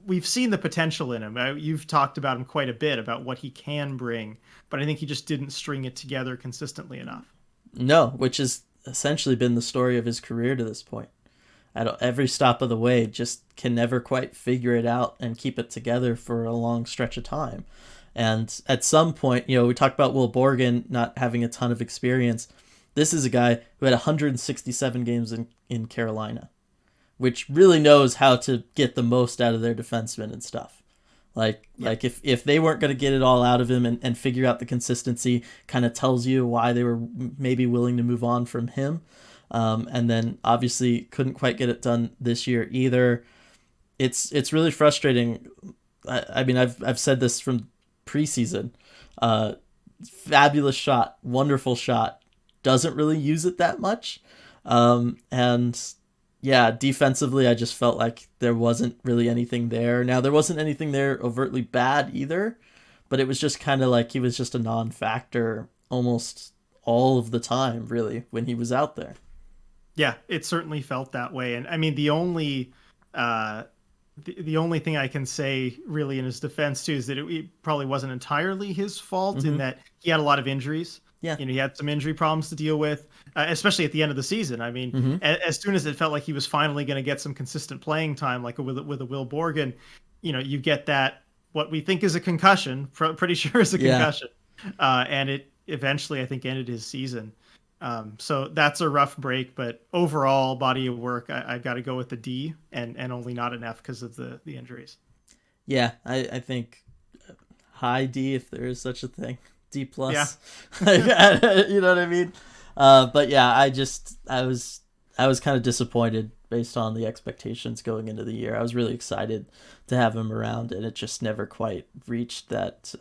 We've seen the potential in him. You've talked about him quite a bit about what he can bring, but I think he just didn't string it together consistently enough. No, which has essentially been the story of his career to this point. At every stop of the way, just can never quite figure it out and keep it together for a long stretch of time. And at some point, we talked about Will Borgen not having a ton of experience. This is a guy who had 167 games in Carolina, which really knows how to get the most out of their defensemen and stuff. Like if they weren't going to get it all out of him and figure out the consistency, kind of tells you why they were maybe willing to move on from him. And then obviously couldn't quite get it done this year either. It's really frustrating. I mean, I've said this from preseason. Fabulous shot, wonderful shot. Doesn't really use it that much. And yeah, defensively, I just felt like there wasn't really anything there. Now, there wasn't anything there overtly bad either, but it was just kind of like he was just a non-factor almost all of the time, really, when he was out there. Yeah, it certainly felt that way. And I mean, the only thing I can say really in his defense too is that it probably wasn't entirely his fault in that he had a lot of injuries. Yeah, he had some injury problems to deal with, especially at the end of the season. I mean, as soon as it felt like he was finally going to get some consistent playing time, like with a Will Borgen, you get that what we think is a concussion, pretty sure is a concussion, and it eventually I think ended his season. So that's a rough break, but overall body of work, I've got to go with the D and only not an F because of the injuries. Yeah, I think high D if there is such a thing. D plus. Yeah. You know what I mean? But yeah, I was kind of disappointed based on the expectations going into the year. I was really excited to have him around, and it just never quite reached that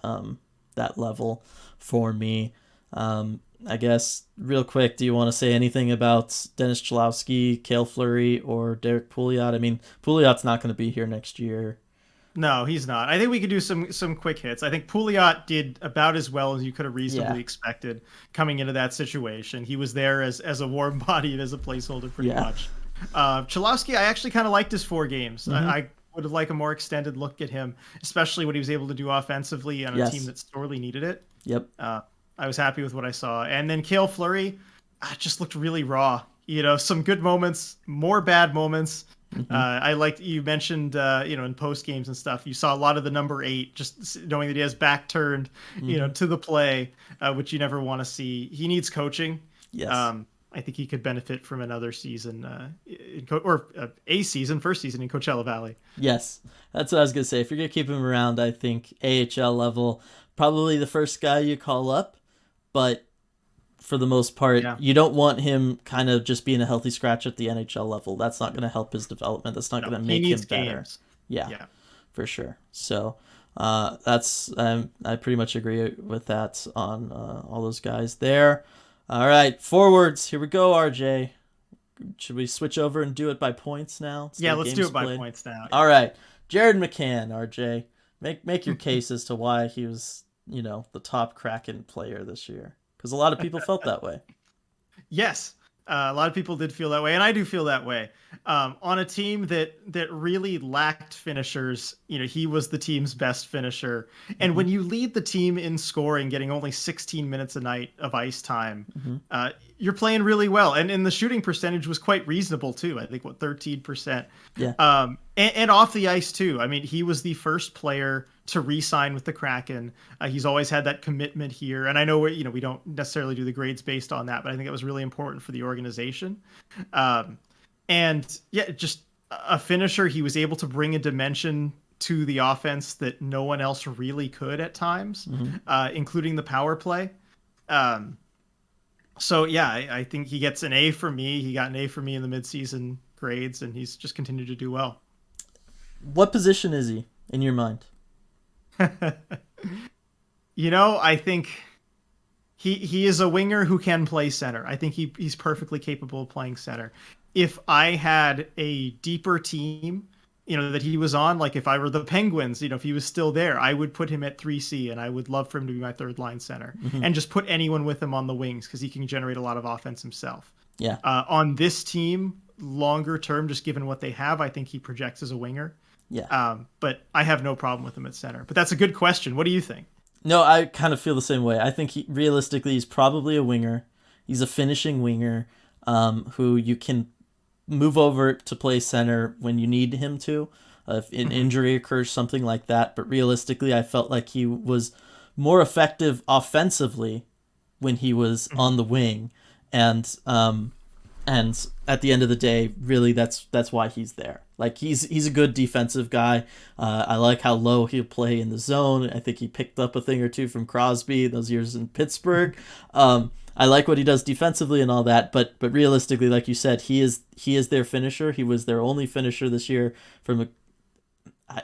level for me. I guess real quick, do you want to say anything about Dennis Cholowski, Cale Fleury, or Derek Pouliot? I mean, Pouliot's not going to be here next year. No, he's not. I think we could do some quick hits. I think Pouliot did about as well as you could have reasonably expected coming into that situation. He was there as a warm body and as a placeholder pretty much. Cholowski, I actually kind of liked his 4 games. I would have liked a more extended look at him, especially what he was able to do offensively on a team that sorely needed it. Yep. I was happy with what I saw. And then Cale Fleury just looked really raw. Some good moments, more bad moments. I liked you mentioned, in post games and stuff, you saw a lot of the number 8, just knowing that he has back turned, to the play, which you never want to see. He needs coaching. Yes. I think he could benefit from another season, first season in Coachella Valley. Yes, that's what I was gonna say. If you're gonna keep him around, I think AHL level, probably the first guy you call up, but for the most part, you don't want him kind of just being a healthy scratch at the NHL level. That's not going to help his development. That's not going to make him better. Games. Yeah, for sure. So that's I pretty much agree with that on all those guys there. All right, forwards. Here we go, RJ. Should we switch over and do it by points now? Yeah, let's do it by points now. All right, Jared McCann, RJ. Make your case as to why he was, the top Kraken player this year. Because a lot of people felt that way. Yes, a lot of people did feel that way, and I do feel that way. On a team that really lacked finishers, he was the team's best finisher. And when you lead the team in scoring, getting only 16 minutes a night of ice time, you're playing really well. And the shooting percentage was quite reasonable too. I think 13%. Yeah. And off the ice too. I mean, he was the first player to re-sign with the Kraken. He's always had that commitment here. And I know we don't necessarily do the grades based on that, but I think it was really important for the organization. And yeah, just a finisher. He was able to bring a dimension to the offense that no one else really could at times, including the power play. So yeah, I think he gets an A for me. He got an A for me in the midseason grades, and he's just continued to do well. What position is he in your mind? I think he is a winger who can play center. I think he's perfectly capable of playing center. If I had a deeper team, that he was on, like if I were the Penguins, if he was still there, I would put him at 3C, and I would love for him to be my third line center, and just put anyone with him on the wings because he can generate a lot of offense himself. Yeah. On this team, longer term, just given what they have, I think he projects as a winger. Yeah. But I have no problem with him at center. But that's a good question. What do you think? No, I kind of feel the same way. I think realistically, he's probably a winger. He's a finishing winger who you can move over to play center when you need him to, if an injury occurs, something like that. But realistically, I felt like he was more effective offensively when he was on the wing, and at the end of the day, really, that's why he's there. Like he's a good defensive guy. I like how low he'll play in the zone. I think he picked up a thing or two from Crosby those years in Pittsburgh. I like what he does defensively and all that, but realistically, like you said, he is their finisher. He was their only finisher this year.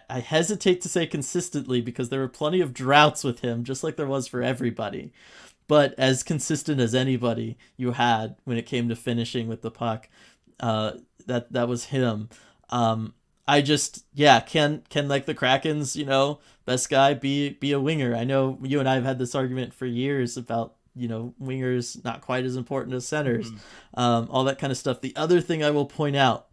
I hesitate to say consistently because there were plenty of droughts with him, just like there was for everybody. But as consistent as anybody you had when it came to finishing with the puck, that was him. I just can like the Kraken's best guy be a winger. I know you and I have had this argument for years about wingers not quite as important as centers, all that kind of stuff. The other thing I will point out,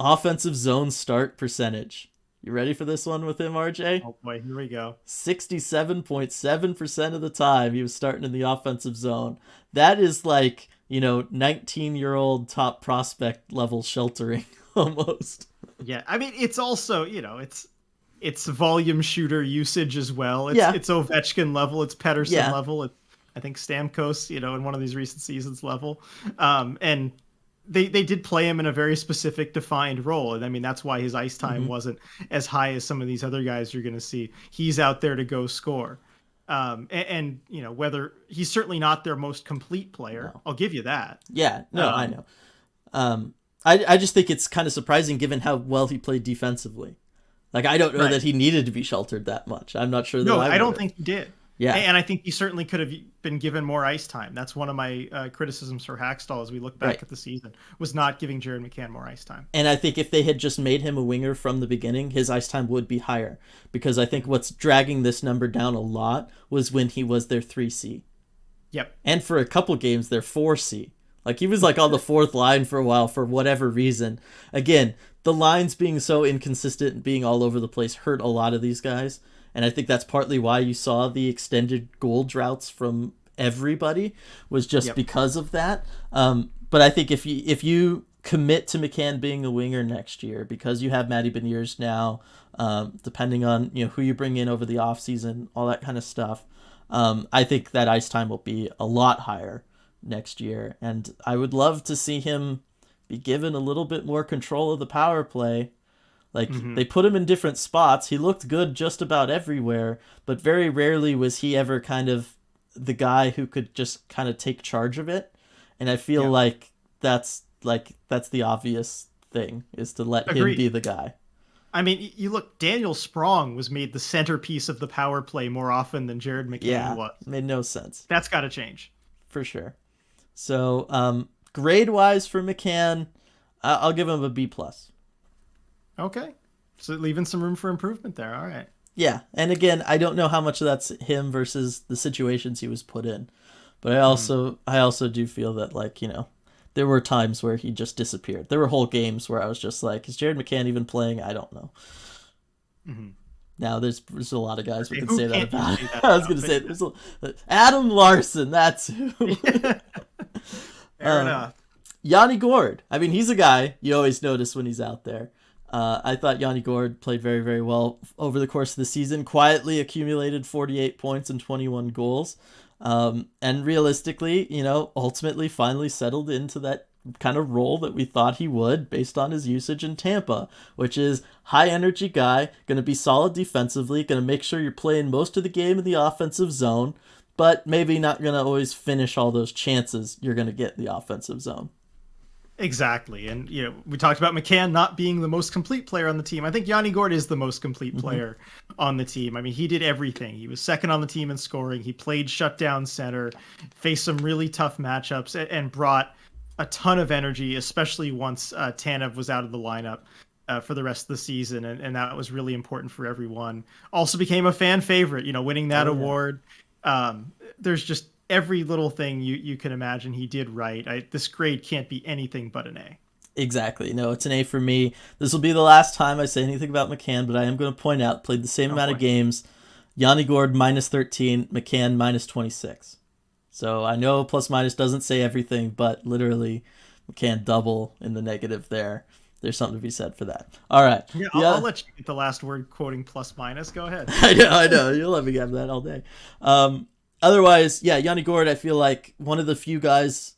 offensive zone start percentage. You ready for this one with him, RJ? Oh boy, here we go. 67.7% of the time he was starting in the offensive zone. That is like 19-year-old top prospect level sheltering almost. Yeah, I mean it's also it's volume shooter usage as well. It's Ovechkin level. It's Pettersson level. It's, I think Stamkos, in one of these recent seasons level. And they did play him in a very specific defined role. And I mean, that's why his ice time wasn't as high as some of these other guys you're going to see. He's out there to go score. And whether he's certainly not their most complete player, no. I'll give you that. Yeah, no, I know. I just think it's kind of surprising given how well he played defensively. Like, I don't know that he needed to be sheltered that much. I'm not sure that I don't think he did. Yeah. And I think he certainly could have been given more ice time. That's one of my criticisms for Hackstall as we look back at the season, was not giving Jared McCann more ice time. And I think if they had just made him a winger from the beginning, his ice time would be higher. Because I think what's dragging this number down a lot was when he was their 3C. Yep. And for a couple games, their 4C. Like, he was like on the fourth line for a while for whatever reason. Again, the lines being so inconsistent and being all over the place hurt a lot of these guys. And I think that's partly why you saw the extended goal droughts from everybody, was just because of that. But I think if you commit to McCann being a winger next year, because you have Matty Beniers now, depending on who you bring in over the offseason, all that kind of stuff, I think that ice time will be a lot higher next year. And I would love to see him be given a little bit more control of the power play. Like, they put him in different spots. He looked good just about everywhere, but very rarely was he ever kind of the guy who could just kind of take charge of it. And I feel like that's the obvious thing, is to let him be the guy. I mean, you look, Daniel Sprong was made the centerpiece of the power play more often than Jared McCann was. Made no sense. That's got to change. For sure. So, grade-wise for McCann, I'll give him a B+. Okay. So leaving some room for improvement there. All right. Yeah. And again, I don't know how much of that's him versus the situations he was put in. But I also do feel that, like, there were times where he just disappeared. There were whole games where I was just like, is Jared McCann even playing? I don't know. Now, there's a lot of guys we can say that about. I was going to say, there's Adam Larson, that's who. Fair enough. Yanni Gourde. I mean, he's a guy you always notice when he's out there. I thought Yanni Gourde played very, very well over the course of the season, quietly accumulated 48 points and 21 goals. And realistically, ultimately finally settled into that kind of role that we thought he would based on his usage in Tampa, which is high energy guy, going to be solid defensively, going to make sure you're playing most of the game in the offensive zone, but maybe not going to always finish all those chances you're going to get in the offensive zone. Exactly. And, we talked about McCann not being the most complete player on the team. I think Yanni Gourde is the most complete player on the team. I mean, he did everything. He was second on the team in scoring. He played shutdown center, faced some really tough matchups, and brought a ton of energy, especially once Tanev was out of the lineup for the rest of the season. And that was really important for everyone. Also became a fan favorite, winning that award. There's just every little thing you can imagine he did right. This grade can't be anything but an A. Exactly. No, it's an A for me. This will be the last time I say anything about McCann, but I am going to point out, played the same amount of games. Yanni Gourde -13, McCann -26. So I know plus minus doesn't say everything, but literally McCann double in the negative there. There's something to be said for that. All right. Yeah, I'll let you get the last word quoting plus minus. Go ahead. I know. You'll let me have that all day. Otherwise, Yanni Gourde, I feel like one of the few guys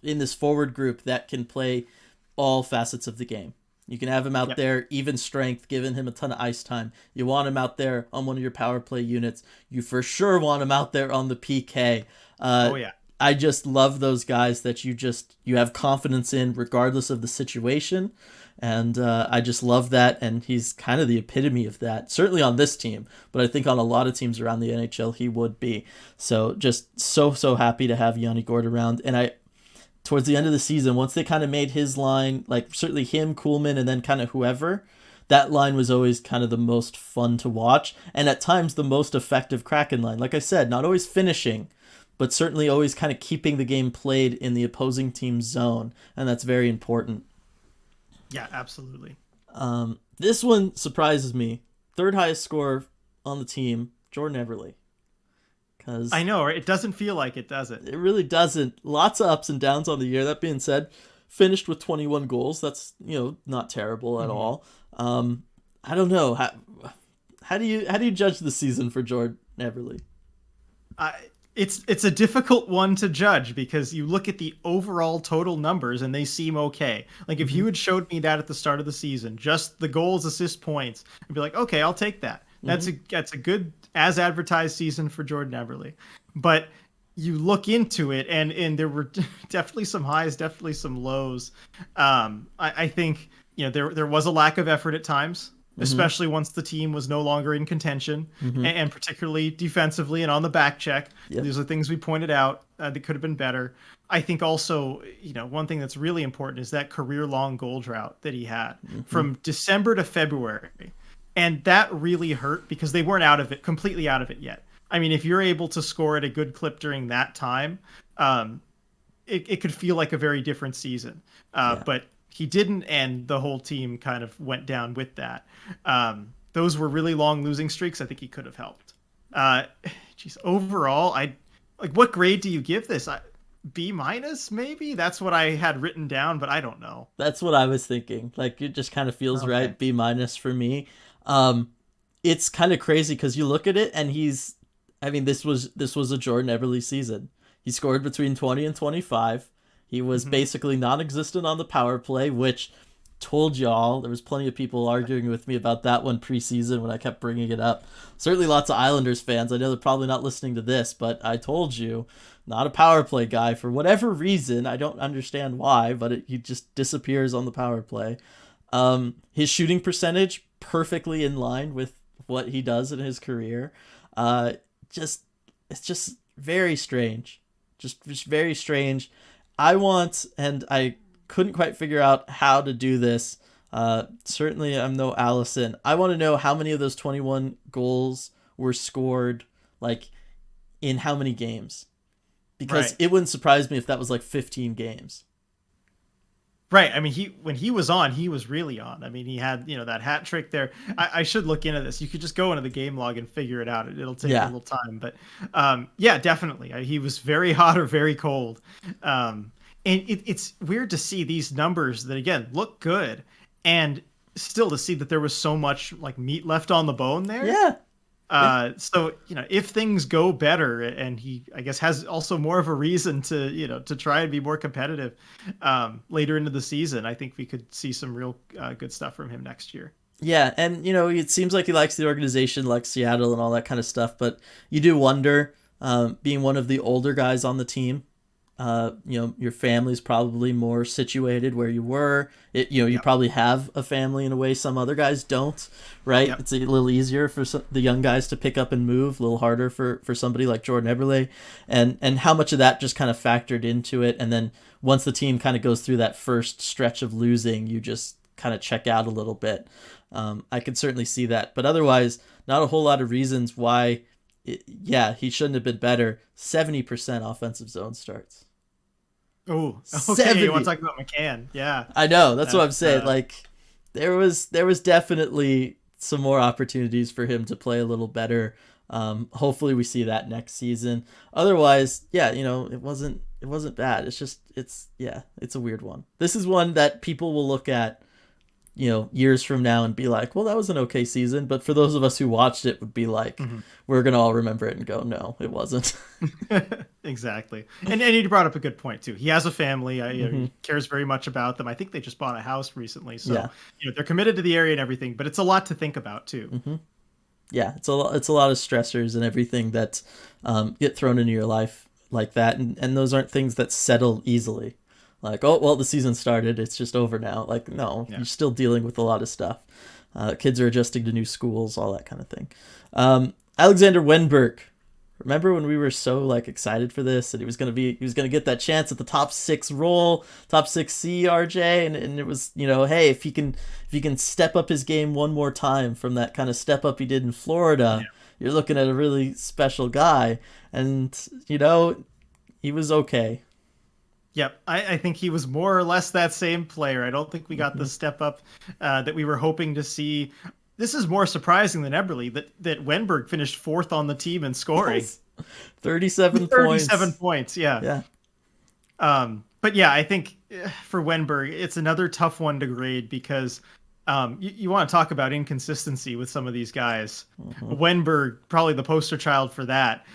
in this forward group that can play all facets of the game. You can have him out there, even strength, giving him a ton of ice time. You want him out there on one of your power play units. You for sure want him out there on the PK. I just love those guys that you have confidence in regardless of the situation. And I just love that, and he's kind of the epitome of that, certainly on this team, but I think on a lot of teams around the NHL he would be. So just so happy to have Yanni Gourde around. And towards the end of the season, once they kind of made his line, like certainly him, Kuhlman, and then kind of whoever, that line was always kind of the most fun to watch, and at times the most effective Kraken line. Like I said, not always finishing, but certainly always kind of keeping the game played in the opposing team's zone, and that's very important. Yeah, absolutely. This one surprises me. Third highest scorer on the team, Jordan Eberle. I know, right? It doesn't feel like it, does it? It really doesn't. Lots of ups and downs on the year. That being said, finished with 21 goals. That's not terrible at all. I don't know. How do you judge the season for Jordan Eberle? It's a difficult one to judge because you look at the overall total numbers and they seem okay. Like if you had showed me that at the start of the season, just the goals, assists, points, I'd be like, okay, I'll take that. That's a good as advertised season for Jordan Eberle. But you look into it and there were definitely some highs, definitely some lows. I think there was a lack of effort at times. especially once the team was no longer in contention, and particularly defensively and on the back check. Yep. These are things we pointed out that could have been better. I think also, one thing that's really important is that career-long goal drought that he had from December to February. And that really hurt because they weren't completely out of it yet. I mean, if you're able to score at a good clip during that time, it could feel like a very different season. But he didn't, and the whole team kind of went down with that. Those were really long losing streaks. I think he could have helped. Overall, what grade do you give this? B- maybe? That's what I had written down, but I don't know. That's what I was thinking. Like, it just kind of feels right. B- for me. It's kind of crazy because you look at it and this was a Jordan Eberle season. He scored between 20 and 25. He was basically non-existent on the power play, which told y'all, there was plenty of people arguing with me about that one preseason when I kept bringing it up. Certainly lots of Islanders fans. I know they're probably not listening to this, but I told you, not a power play guy for whatever reason. I don't understand why, but he just disappears on the power play. His shooting percentage, perfectly in line with what he does in his career. It's just very strange. Just very strange. And I couldn't quite figure out how to do this. Certainly I'm no Allison. I want to know how many of those 21 goals were scored, like, in how many games? Because it wouldn't surprise me if that was like 15 games. Right. I mean, when he was on, he was really on. I mean, he had, that hat trick there. I should look into this. You could just go into the game log and figure it out. It'll take a little time. But definitely. He was very hot or very cold. And it's weird to see these numbers that, again, look good. And still to see that there was so much like meat left on the bone there. Yeah. So, if things go better and he, I guess, has also more of a reason to, to try and be more competitive later into the season, I think we could see some real good stuff from him next year. Yeah. And, it seems like he likes the organization, like Seattle and all that kind of stuff. But you do wonder, being one of the older guys on the team, your family's probably more situated where you were. You probably have a family in a way some other guys don't, right? Yep. It's a little easier for the young guys to pick up and move, a little harder for somebody like Jordan Eberle, and how much of that just kind of factored into it. And then once the team kind of goes through that first stretch of losing, you just kind of check out a little bit. I could certainly see that, but otherwise, not a whole lot of reasons why. He shouldn't have been better. 70% offensive zone starts. Oh, okay. 70. You want to talk about McCann? Yeah, I know. That's what I'm saying. There was definitely some more opportunities for him to play a little better. Hopefully we see that next season. Otherwise, it wasn't bad. It's a weird one. This is one that people will look at, years from now and be like, well, that was an okay season. But for those of us who watched it would be like, we're going to all remember it and go, no, it wasn't. Exactly. And you brought up a good point too. He has a family. He cares very much about them. I think they just bought a house recently. So, they're committed to the area and everything, but it's a lot to think about too. Yeah. It's a lot of stressors and everything that get thrown into your life like that. And those aren't things that settle easily. Like, oh, well, the season started. It's just over now. Like, no, you're still dealing with a lot of stuff. Kids are adjusting to new schools, all that kind of thing. Alexander Wenberg. Remember when we were so excited for this and he was going to get that chance at the top 6 role, top 6 C, RJ, and it was, hey, if he can step up his game one more time from that kind of step up he did in Florida, you're looking at a really special guy. And, he was okay. Yep, I think he was more or less that same player. I don't think we got the step up that we were hoping to see. This is more surprising than Eberle that Wenberg finished 4th on the team in scoring. Yes. 37 points, yeah. But yeah, I think for Wenberg, it's another tough one to grade because you want to talk about inconsistency with some of these guys. Wenberg, probably the poster child for that.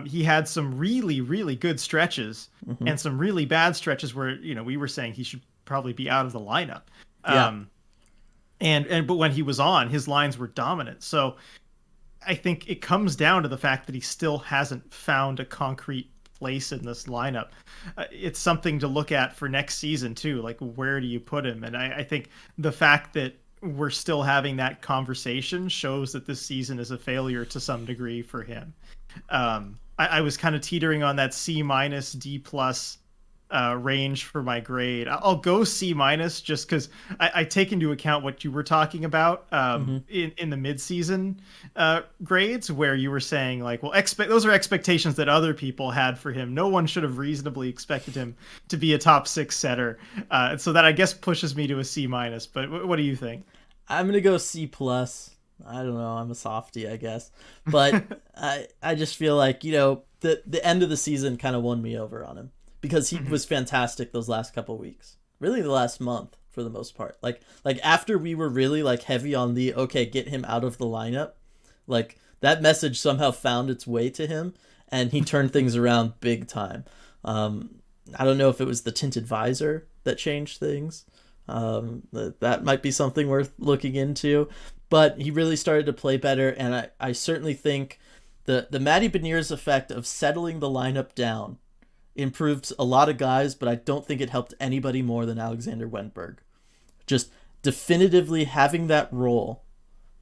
He had some really, really good stretches and some really bad stretches where, we were saying he should probably be out of the lineup. But when he was on, his lines were dominant. So I think it comes down to the fact that he still hasn't found a concrete place in this lineup. It's something to look at for next season too. Like, where do you put him? And I think the fact that we're still having that conversation shows that this season is a failure to some degree for him. I was kind of teetering on that C minus D plus range for my grade. I'll go C minus just because I take into account what you were talking about in the midseason grades, where you were saying like, well, those are expectations that other people had for him. No one should have reasonably expected him to be a top 6 setter. So that I guess pushes me to a C minus. But what do you think? I'm gonna go C plus. I don't know. I'm a softie, I guess, but I just feel like the end of the season kind of won me over on him because he was fantastic those last couple weeks, really the last month for the most part. Like after we were really like heavy on the get him out of the lineup, like that message somehow found its way to him and he turned things around big time. I don't know if it was the tinted visor that changed things. That might be something worth looking into, but he really started to play better, and I certainly think the Matty Beniers effect of settling the lineup down improved a lot of guys, but I don't think it helped anybody more than Alexander Wennberg. Just definitively having that role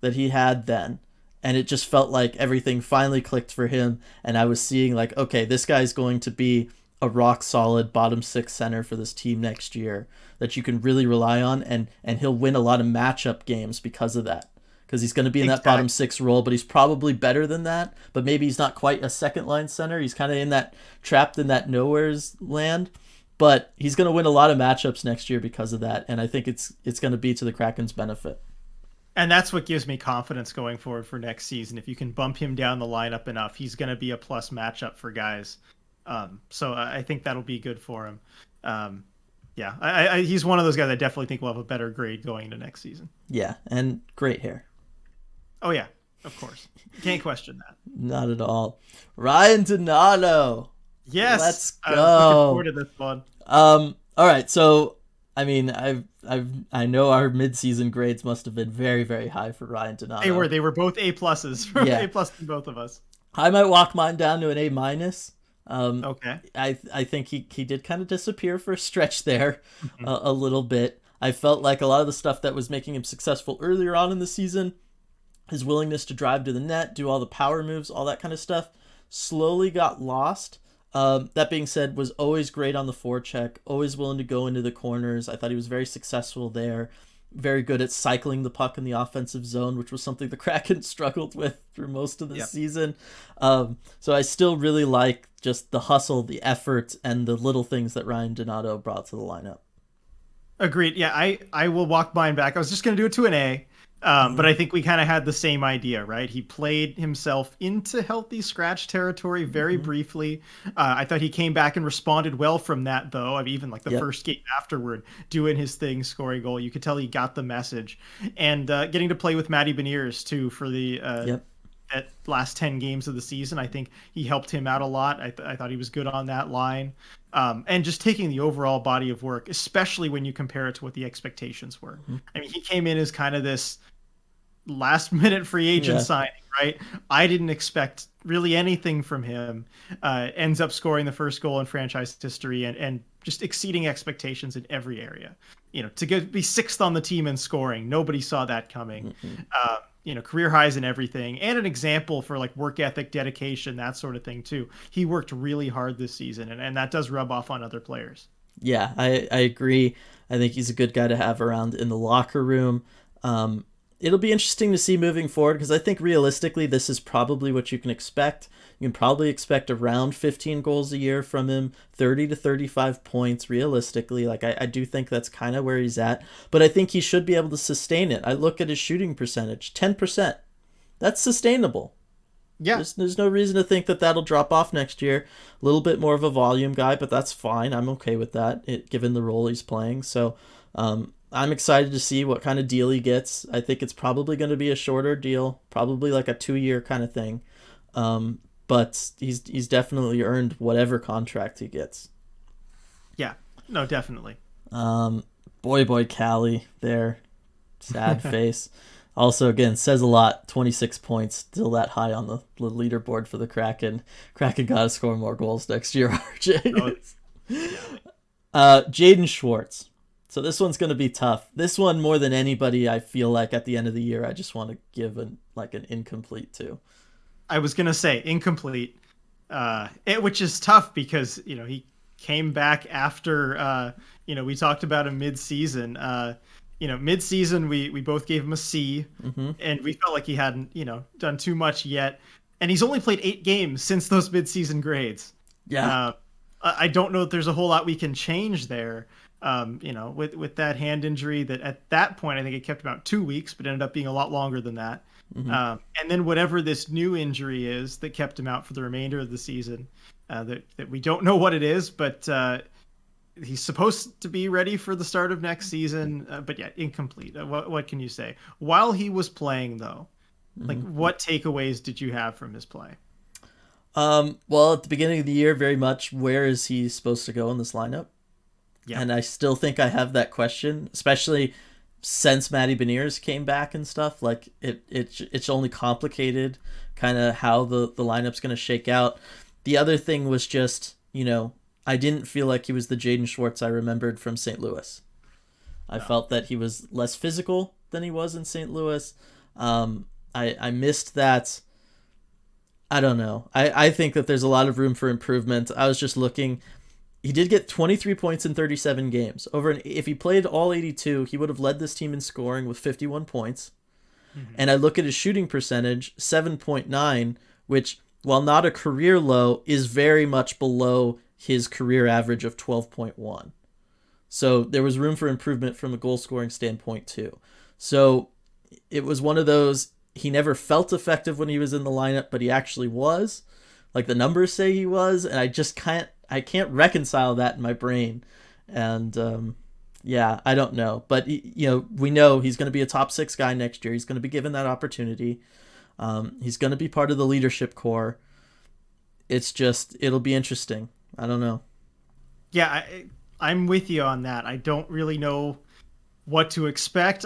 that he had then, and it just felt like everything finally clicked for him, and I was seeing like, okay, this guy's going to be a rock solid bottom 6 center for this team next year that you can really rely on, and he'll win a lot of matchup games because of that. Because he's going to be in that bottom 6 role, but he's probably better than that. But maybe he's not quite a second line center. He's kind of in that trapped in that nowhere's land. But he's going to win a lot of matchups next year because of that, and I think it's going to be to the Kraken's benefit. And that's what gives me confidence going forward for next season. If you can bump him down the lineup enough, he's going to be a plus matchup for guys. So I think that'll be good for him. Yeah, he's one of those guys I definitely think will have a better grade going into next season. Yeah, and great hair. Oh, yeah, of course. Can't question that. Not at all. Ryan Donato. Yes. Let's go. Looking forward to this one. All right, so I mean, I know our midseason grades must have been very, very high for Ryan Donato. They were both A pluses for A plus from both of us. I might walk mine down to an A minus. Okay. I think he did kind of disappear for a stretch there, a little bit. I felt like a lot of the stuff that was making him successful earlier on in the season, his willingness to drive to the net, do all the power moves, all that kind of stuff, slowly got lost. That being said, was always great on the forecheck, always willing to go into the corners. I thought he was very successful there. Very good at cycling the puck in the offensive zone, which was something the Kraken struggled with through most of the season. So I still really like just the hustle, the effort, and the little things that Ryan Donato brought to the lineup. Agreed. Yeah, I will walk mine back. I was just going to do it to an A. But I think we kind of had the same idea, right? He played himself into healthy scratch territory very briefly. I thought he came back and responded well from that, though. I mean, even like the first game afterward, doing his thing, scoring goal. You could tell he got the message. And getting to play with Matty Beniers, too, for the at last 10 games of the season. I think he helped him out a lot. I thought he was good on that line. And just taking the overall body of work, especially when you compare it to what the expectations were. I mean, he came in as kind of this last minute free agent signing, right? I didn't expect really anything from him. Ends up scoring the first goal in franchise history and just exceeding expectations in every area. To be 6th on the team in scoring, nobody saw that coming. Career highs and everything, and an example for like work ethic, dedication, that sort of thing too. He worked really hard this season, and that does rub off on other players. Yeah, I agree. I think he's a good guy to have around in the locker room. It'll be interesting to see moving forward because I think realistically this is probably what you can expect. You can probably expect around 15 goals a year from him, 30 to 35 points realistically. Like I do think that's kind of where he's at, but I think he should be able to sustain it. I look at his shooting percentage, 10%. That's sustainable. Yeah. There's no reason to think that that'll drop off next year. A little bit more of a volume guy, but that's fine. I'm okay with that, given the role he's playing. So, I'm excited to see what kind of deal he gets. I think it's probably going to be a shorter deal, probably like a 2-year kind of thing. But he's definitely earned whatever contract he gets. Yeah, no, definitely. Boy, Callie there. Sad face. Also, again, says a lot. 26 points, still that high on the leaderboard for the Kraken. Kraken got to score more goals next year, RJ. Jaden Schwartz. So this one's going to be tough. This one, more than anybody, I feel like at the end of the year, I just want to give an incomplete to. I was gonna say incomplete, which is tough because he came back after we talked about him mid-season. Mid-season we both gave him a C, and we felt like he hadn't done too much yet, and he's only played 8 games since those mid-season grades. Yeah, I don't know if there's a whole lot we can change there. With that hand injury that at that point I think it kept about 2 weeks, but ended up being a lot longer than that. And then whatever this new injury is that kept him out for the remainder of the season, that we don't know what it is, but he's supposed to be ready for the start of next season. But yeah, incomplete. What can you say? While he was playing, though, like what takeaways did you have from his play? Well, at the beginning of the year, very much where is he supposed to go in this lineup? Yeah. And I still think I have that question, especially since Matty Beniers came back and stuff. Like it's only complicated kind of how the lineup's going to shake out. The other thing was just, I didn't feel like he was the Jaden Schwartz I remembered from St. Louis. I felt that he was less physical than he was in St. Louis. I missed that. I don't know. I think that there's a lot of room for improvement. I was just looking. He did get 23 points in 37 games. If he played all 82, he would have led this team in scoring with 51 points. And I look at his shooting percentage, 7.9, which, while not a career low, is very much below his career average of 12.1. So there was room for improvement from a goal scoring standpoint too. So it was one of those, he never felt effective when he was in the lineup, but he actually was. Like the numbers say he was, and I can't reconcile that in my brain. And I don't know. But we know he's going to be a top 6 guy next year. He's going to be given that opportunity. He's going to be part of the leadership core. It'll be interesting. I don't know. Yeah, I'm with you on that. I don't really know what to expect.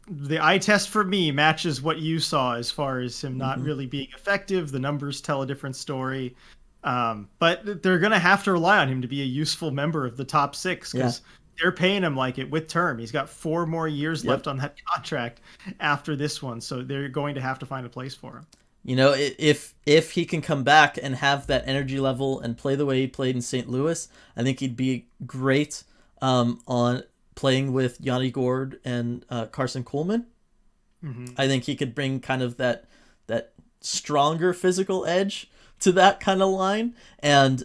The eye test for me matches what you saw as far as him not really being effective. The numbers tell a different story. But they're going to have to rely on him to be a useful member of the top 6 because they're paying him like it with term. He's got 4 more years left on that contract after this one. So they're going to have to find a place for him. If he can come back and have that energy level and play the way he played in St. Louis, I think he'd be great on playing with Yanni Gourde and Carson Kuhlman. I think he could bring kind of that stronger physical edge to that kind of line and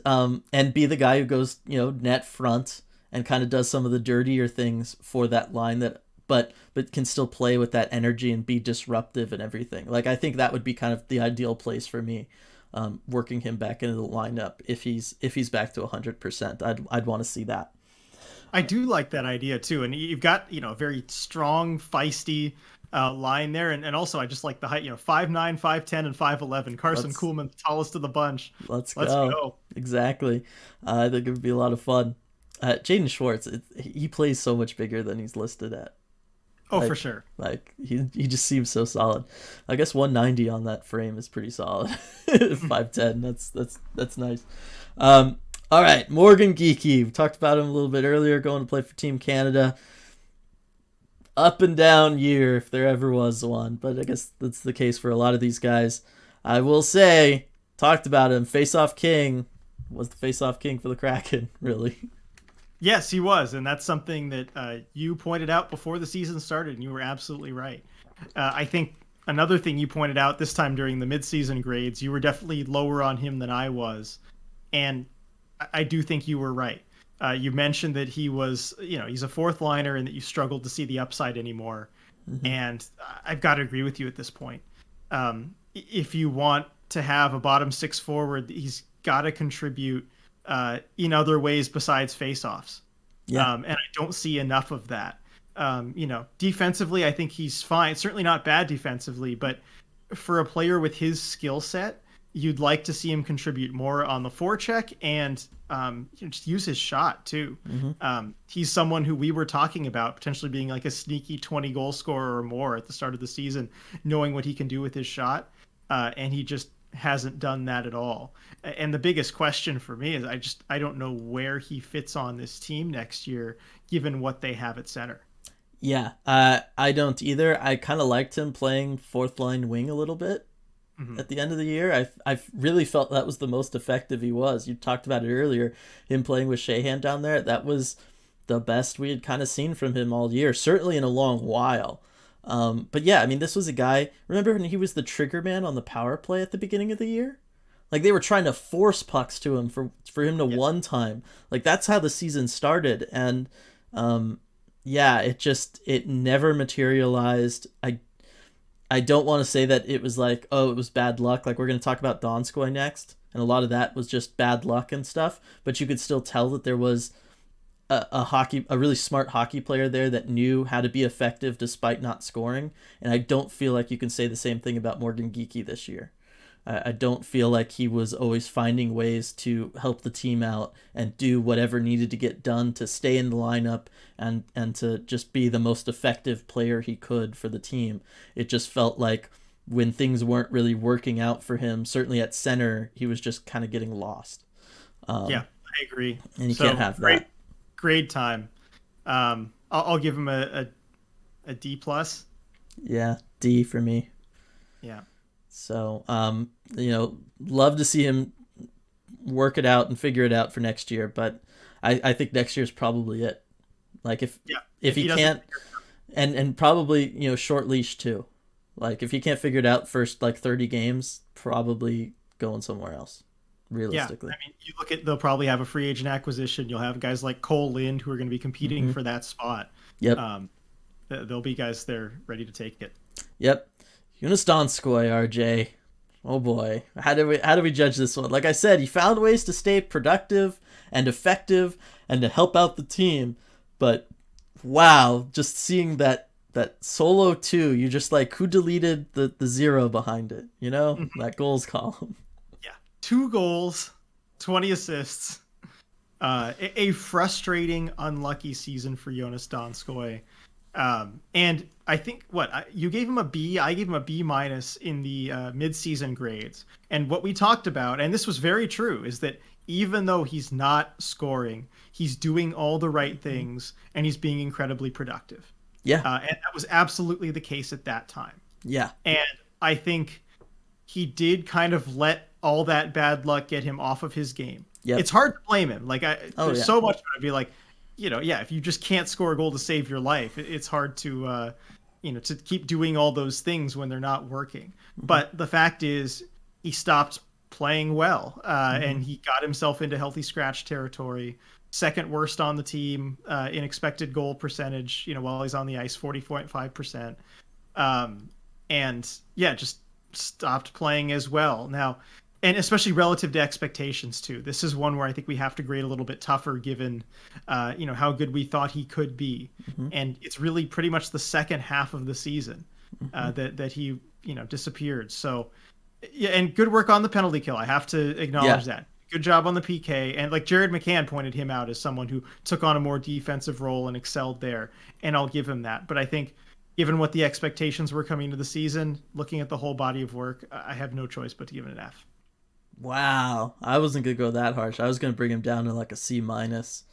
be the guy who goes, net front and kind of does some of the dirtier things for that line but can still play with that energy and be disruptive and everything. Like, I think that would be kind of the ideal place for me, working him back into the lineup if he's back to 100%. I'd want to see that. I do like that idea too, and you've got a very strong, feisty line there, and also I just like the height. 5'9", 5'10", and 5'11". Carson Kuhlman, the tallest of the bunch. Let's go. Exactly. I think it would be a lot of fun. Jaden Schwartz, he plays so much bigger than he's listed at. Oh, for sure. Like he just seems so solid. I guess 190 on that frame is pretty solid. 5'10", that's nice. All right, Morgan Geekie. We talked about him a little bit earlier, going to play for Team Canada. Up and down year, if there ever was one, but I guess that's the case for a lot of these guys. I will say, talked about him, face-off king, was the face-off king for the Kraken, really. Yes, he was, and that's something that you pointed out before the season started, and you were absolutely right. I think another thing you pointed out this time during the midseason grades, you were definitely lower on him than I was, and I do think you were right. You mentioned that he was, he's a 4th liner and that you struggled to see the upside anymore. And I've got to agree with you at this point. If you want to have a bottom 6 forward, he's got to contribute in other ways besides faceoffs. Yeah. And I don't see enough of that. Defensively, I think he's fine. Certainly not bad defensively, but for a player with his skill set, you'd like to see him contribute more on the forecheck and just use his shot too. He's someone who we were talking about potentially being like a sneaky 20-goal scorer or more at the start of the season, knowing what he can do with his shot. And he just hasn't done that at all. And the biggest question for me is I don't know where he fits on this team next year, given what they have at center. Yeah, I don't either. I kind of liked him playing fourth line wing a little bit Hmm. at the end of the year. I really felt that was the most effective he was. You talked about it earlier, him playing with Shahan down there. That was the best we had kind of seen from him all year, certainly in a long while. But yeah, I mean, this was a guy. Remember when he was the trigger man on the power play at the beginning of the year? Like they were trying to force pucks to him for him to Yeah. one time. Like that's how the season started, and um, yeah, it never materialized. I don't want to say that it was like, oh, it was bad luck. Like we're going to talk about Donskoy next, and a lot of that was just bad luck and stuff. But you could still tell that there was a really smart hockey player there that knew how to be effective despite not scoring. And I don't feel like you can say the same thing about Morgan Geekie this year. I don't feel like he was always finding ways to help the team out and do whatever needed to get done to stay in the lineup and to just be the most effective player he could for the team. It just felt like when things weren't really working out for him, certainly at center, he was just kind of getting lost. Yeah, Um, I agree. and you can't So have great, that. great time. I'll give him a D plus. Yeah, D for me. Yeah. So, love to see him work it out and figure it out for next year. But I think next year is probably it. Like Yeah. if If he he doesn't, can't, and probably short leash too. Like if he can't figure it out first like 30 games, probably going somewhere else. yeah. Realistically. I mean, you look at they'll probably have a free agent acquisition. You'll have guys like Cole Lind who are going to be competing Hmm. for that spot. Yep. Um, there'll be guys there ready to take it. Yep. Jonas Donskoy, RJ. Oh boy, how do we judge this one? Like I said, he found ways to stay productive and effective and to help out the team, but wow, just seeing that solo two, you just like who deleted the zero behind it, Mhm. that goals column. Yeah. 2 goals, 20 assists. A frustrating, unlucky season for Jonas Donskoy. And I think you gave him a B. I gave him a B minus in the mid-season grades. And what we talked about, and this was very true, is that even though he's not scoring, he's doing all the right things and he's being incredibly productive. Yeah, And that was absolutely the case at that time. yeah, And I think he did kind of let all that bad luck get him off of his game. yep. It's hard to blame him. Like Oh there's yeah. so much to be like, yeah, if you just can't score a goal to save your life, it's hard to keep doing all those things when they're not working. Hmm. But the fact is, he stopped playing well, Hmm. and he got himself into healthy scratch territory. Second worst on the team in expected goal percentage. While he's on the ice, 40.5%. Um, and yeah, just stopped playing as well now, and especially relative to expectations too. This is one where I think we have to grade a little bit tougher given how good we thought he could be. Hmm. And it's really pretty much the second half of the season Hmm. that he disappeared. So yeah, and good work on the penalty kill, I have to Yeah. acknowledge that. Good job on the PK. And like Jared McCann pointed him out as someone who took on a more defensive role and excelled there, and I'll give him that. But I think given what the expectations were coming into the season, looking at the whole body of work, I have no choice but to give it an F. Wow, I wasn't gonna go that harsh. I was gonna bring him down to like a C minus,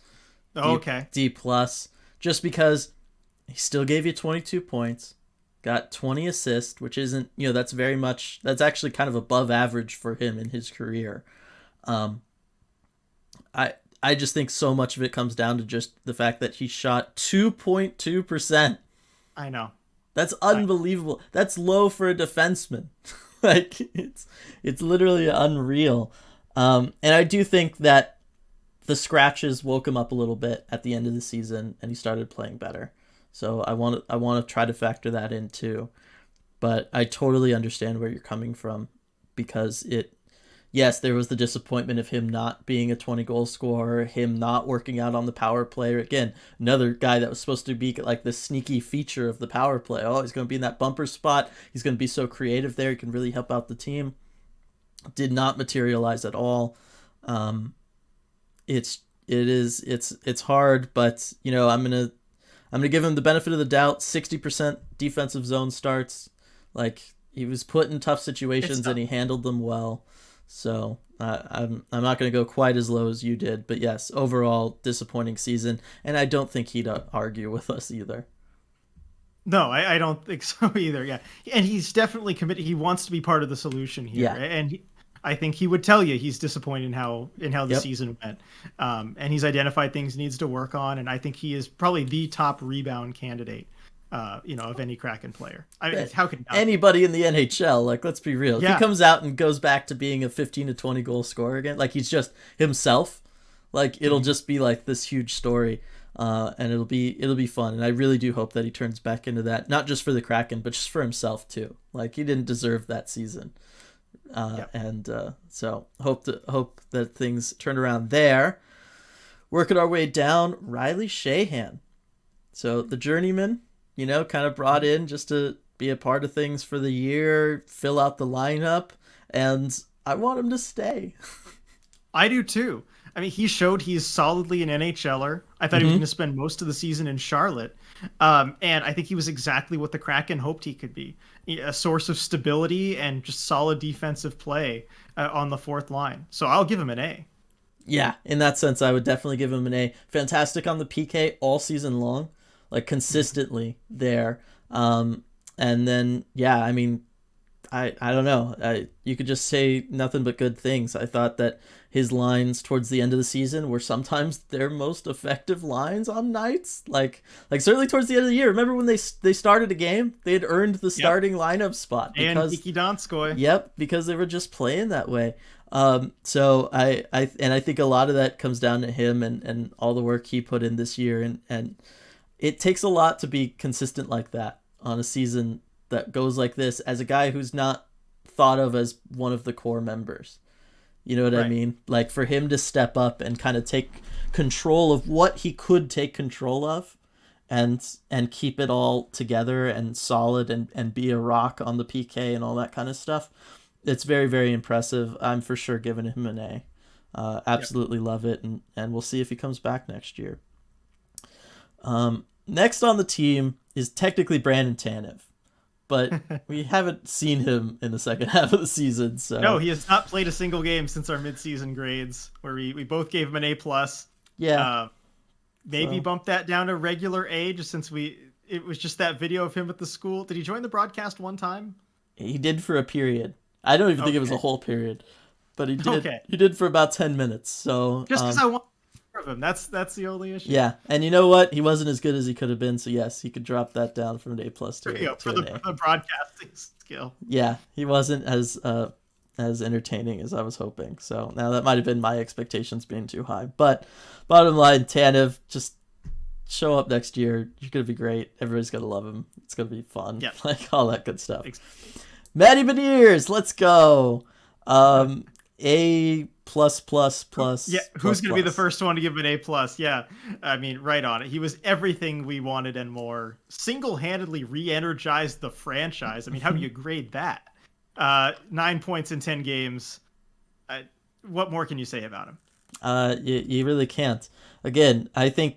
D Okay. D plus, just because he still gave you 22 points, got 20 assists, which isn't, that's actually kind of above average for him in his career. Um, I I just think so much of it comes down to just the fact that he shot 2.2%. I know. That's I unbelievable. That's low for a defenseman. Like it's literally unreal. And I do think that the scratches woke him up a little bit at the end of the season, and he started playing better. So I want to try to factor that in too. But I totally understand where you're coming from, because yes, there was the disappointment of him not being a 20 goal scorer, him not working out on the power play. Again, another guy that was supposed to be like the sneaky feature of the power play. Oh, he's going to be in that bumper spot. He's going to be so creative there. He can really help out the team. Did not materialize at all. Um, it's hard, but I'm gonna give him the benefit of the doubt. 60% defensive zone starts. Like, he was put in tough situations and he handled them well. So I'm not going to go quite as low as you did, but yes, overall disappointing season, and I don't think he'd argue with us either. No, I don't think so either. Yeah, and he's definitely committed. He wants to be part of the solution here, Yeah. and I think he would tell you he's disappointed in how the season went, and he's identified things he needs to work on, and I think he is probably the top rebound candidate, of any Kraken player. I mean, how could anybody in the NHL? Like, let's be real. Yeah. If he comes out and goes back to being a 15 to 20 goal scorer again, like he's just himself, like it'll just be like this huge story. And it'll be fun, and I really do hope that he turns back into that, not just for the Kraken, but just for himself too. Like he didn't deserve that season, and so hope that things turn around there. Working our way down, Riley Sheahan, so the journeyman, kind of brought in just to be a part of things for the year, fill out the lineup, and I want him to stay. I do too. I mean, he showed he's solidly an NHLer. I thought he was going to spend most of the season in Charlotte. And I think he was exactly what the Kraken hoped he could be. A source of stability and just solid defensive play on the fourth line. So I'll give him an A. Yeah, in that sense, I would definitely give him an A. Fantastic on the PK all season long, like consistently there. And then, yeah, I mean, I don't know. You could just say nothing but good things. I thought that his lines towards the end of the season were sometimes their most effective lines on nights. Like certainly towards the end of the year. Remember when they started a game? They had earned the starting lineup spot because Nikki Donskoy. Yep, because they were just playing that way. So I think a lot of that comes down to him and all the work he put in this year, and it takes a lot to be consistent like that on a season that goes like this as a guy who's not thought of as one of the core members. You know what I mean? Like for him to step up and kind of take control of what he could take control of and keep it all together and solid and be a rock on the PK and all that kind of stuff. It's very, very impressive. I'm for sure giving him an A. Absolutely love it. And we'll see if he comes back next year. Next on the team is technically Brandon Tanev, but we haven't seen him in the second half of the season. So no, he has not played a single game since our midseason grades, where we both gave him an A+. Yeah. Maybe bump that down to regular A, just since it was just that video of him at the school. Did he join the broadcast one time? He did for a period. I don't even think it was a whole period, but he did. Okay. He did for about 10 minutes. So just because I want more of him, that's the only issue. Yeah, and you know what? He wasn't as good as he could have been. So yes, he could drop that down from an A+ to for the broadcasting skill. Yeah, he wasn't as entertaining as I was hoping. So now that might have been my expectations being too high. But bottom line, Tanev, just show up next year. You're gonna be great. Everybody's gonna love him. It's gonna be fun. Yeah. Like all that good stuff. Matty Beniers, let's go. A++++. Yeah, who's going to be the first one to give him an A+? Yeah, I mean, right on it. He was everything we wanted and more. Single-handedly re-energized the franchise. I mean, how do you grade that? 9 points in 10 games. What more can you say about him? You really can't. Again, I think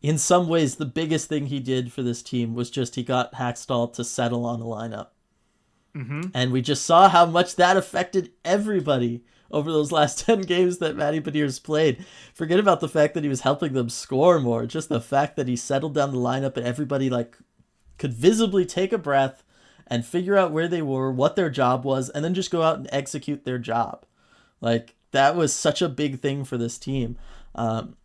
in some ways the biggest thing he did for this team was just he got Hackstall to settle on a lineup. Mm-hmm. And we just saw how much that affected everybody over those last 10 games that Matty Beniers played. Forget about the fact that he was helping them score more. Just the fact that he settled down the lineup and everybody could visibly take a breath and figure out where they were, what their job was, and then just go out and execute their job. That was such a big thing for this team.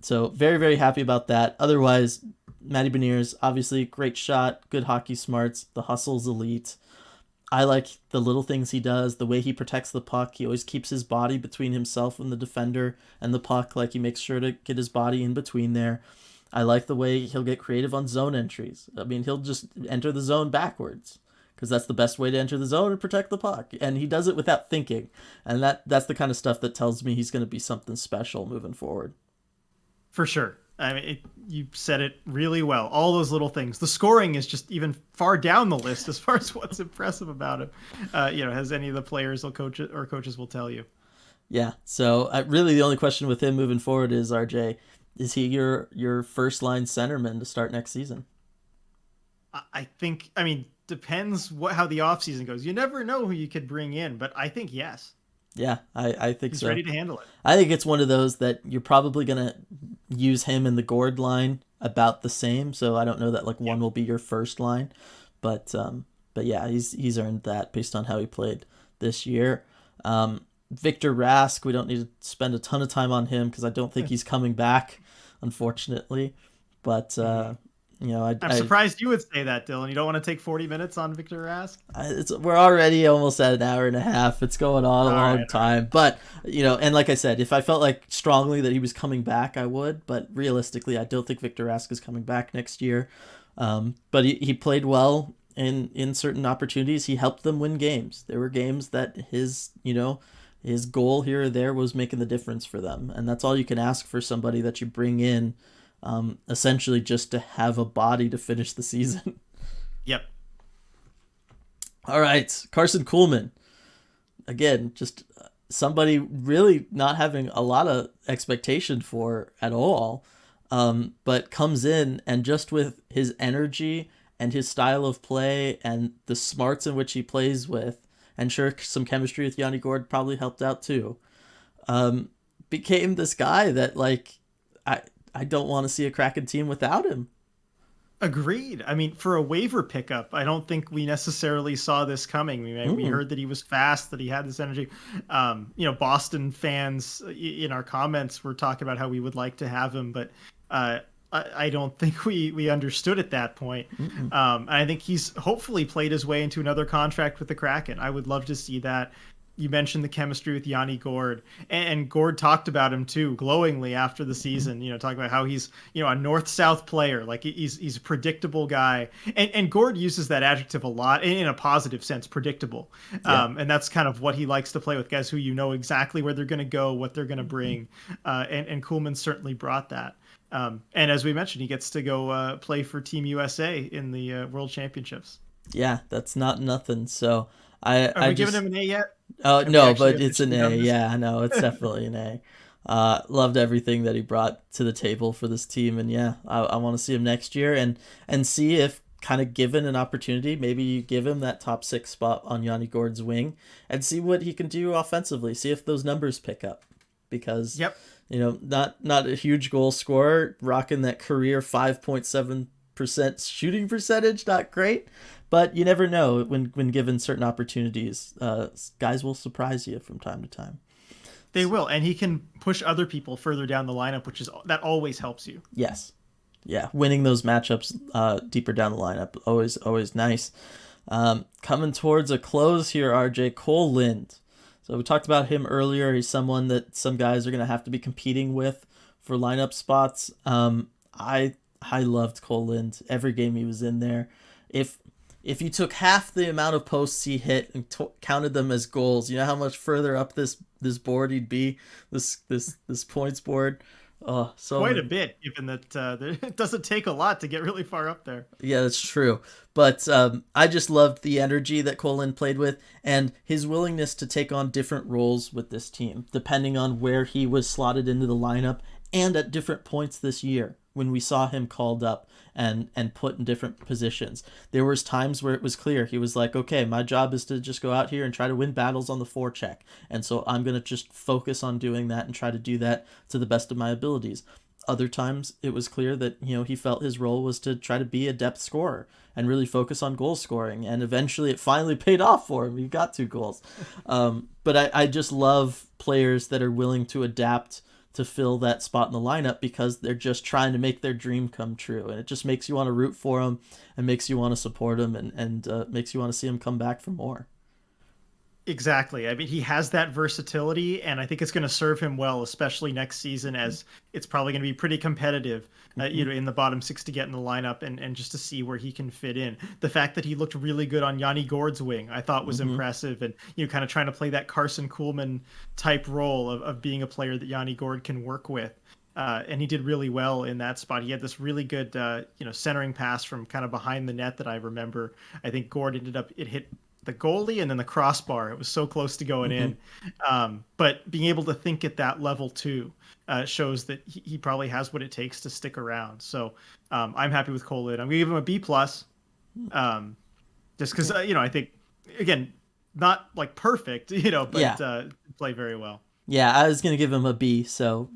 So very, very happy about that. Otherwise, Matty Beniers, obviously great shot, good hockey smarts, the hustle's elite. I like the little things he does, the way he protects the puck. He always keeps his body between himself and the defender and the puck. He makes sure to get his body in between there. I like the way he'll get creative on zone entries. I mean, he'll just enter the zone backwards because that's the best way to enter the zone and protect the puck. And he does it without thinking. And that's the kind of stuff that tells me he's going to be something special moving forward. For sure. I mean, you said it really well. All those little things. The scoring is just even far down the list as far as what's impressive about him. As any of the players or coaches will tell you. Yeah. So really the only question with him moving forward is, RJ, is he your first line centerman to start next season? I think, I mean, depends how the offseason goes. You never know who you could bring in, but I think yes. Yeah, I think He's so. ready to handle it. I think it's one of those that you're probably gonna use him in the Gord line about the same. So I don't know that like one will be your first line, but yeah, he's earned that based on how he played this year. Victor Rask, we don't need to spend a ton of time on him because I don't think he's coming back, unfortunately. But I'm surprised you would say that, Dylan. You don't want to take 40 minutes on Victor Rask? we're already almost at an hour and a half. It's going on a long time. But, and like I said, if I felt like strongly that he was coming back, I would. But realistically, I don't think Victor Rask is coming back next year. But he played well in certain opportunities. He helped them win games. There were games that his goal here or there was making the difference for them. And that's all you can ask for somebody that you bring in, essentially just to have a body to finish the season. Yep. All right, Carson Kuhlman. Again, just somebody really not having a lot of expectation for at all, but comes in and just with his energy and his style of play and the smarts in which he plays with, and sure, some chemistry with Yanni Gourde probably helped out too, became this guy that, like, I don't want to see a Kraken team without him. Agreed. I mean, for a waiver pickup, I don't think we necessarily saw this coming. We heard that he was fast, that he had this energy. Boston fans in our comments were talking about how we would like to have him, but I don't think we understood at that point. I think he's hopefully played his way into another contract with the Kraken. I would love to see that. You mentioned the chemistry with Yanni Gourde, and Gourde talked about him too, glowingly after the season. Talking about how he's a north-south player, like he's a predictable guy, and Gourde uses that adjective a lot in a positive sense, predictable. And that's kind of what he likes to play with, guys who exactly where they're going to go, what they're going to bring, and Kuhlman certainly brought that. And as we mentioned, he gets to go play for Team USA in the World Championships. Yeah, that's not nothing. So Are we giving him an A yet? Oh no, but it's an A. Yeah, no, it's definitely an A. Loved everything that he brought to the table for this team, and yeah, I want to see him next year and see if, kind of given an opportunity, maybe you give him that top 6 spot on Yanni Gourde's wing and see what he can do offensively. See if those numbers pick up, because not a huge goal scorer, rocking that career 5.7% shooting percentage, not great. But you never know when given certain opportunities. Guys will surprise you from time to time. They will, and he can push other people further down the lineup, that always helps you. Yes, yeah, winning those matchups deeper down the lineup, always nice. Coming towards a close here, RJ, Cole Lind. So we talked about him earlier. He's someone that some guys are going to have to be competing with for lineup spots. I loved Cole Lind. Every game he was in there. If you took half the amount of posts he hit and counted them as goals, you know how much further up this board he'd be, this points board. Oh, so quite a bit, given that it doesn't take a lot to get really far up there. Yeah, that's true. But I just loved the energy that Cole Lind played with, and his willingness to take on different roles with this team, depending on where he was slotted into the lineup, and at different points this year when we saw him called up and put in different positions. There was times where it was clear he was like, okay, my job is to just go out here and try to win battles on the forecheck, and so I'm going to just focus on doing that and try to do that to the best of my abilities. Other times it was clear that he felt his role was to try to be a depth scorer and really focus on goal scoring, and eventually it finally paid off for him. He got 2 goals. But I just love players that are willing to adapt to fill that spot in the lineup, because they're just trying to make their dream come true, and it just makes you want to root for them and makes you want to support them and makes you want to see them come back for more. Exactly. I mean, he has that versatility, and I think it's going to serve him well, especially next season, as it's probably going to be pretty competitive, in the bottom 6 to get in the lineup and just to see where he can fit in. The fact that he looked really good on Yanni Gourde's wing, I thought was impressive, and kind of trying to play that Carson Kuhlman type role of being a player that Yanni Gourde can work with. And he did really well in that spot. He had this really good, centering pass from kind of behind the net that I remember. I think Gourde it hit the goalie and then the crossbar. It was so close to going in. But being able to think at that level too shows that he probably has what it takes to stick around. So I'm happy with Cole Lind. I'm going to give him a B+. just because I think again, not like perfect, but Yeah. play very well. Yeah, I was going to give him a B, so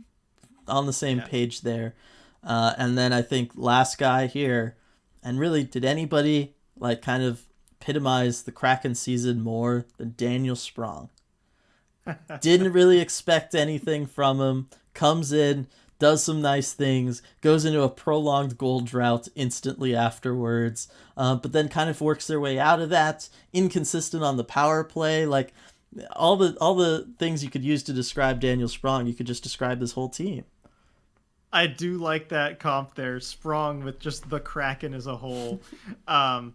on the same Yeah. page there. And then I think last guy here, and really, did anybody like kind of epitomize the Kraken season more than Daniel Sprong? Didn't really expect anything from him. Comes in, does some nice things, goes into a prolonged goal drought instantly afterwards, but then kind of works their way out of that. Inconsistent on the power play, like all the things you could use to describe Daniel Sprong, you could just describe this whole team. I do like that comp there, Sprung with just the Kraken as a whole. Um,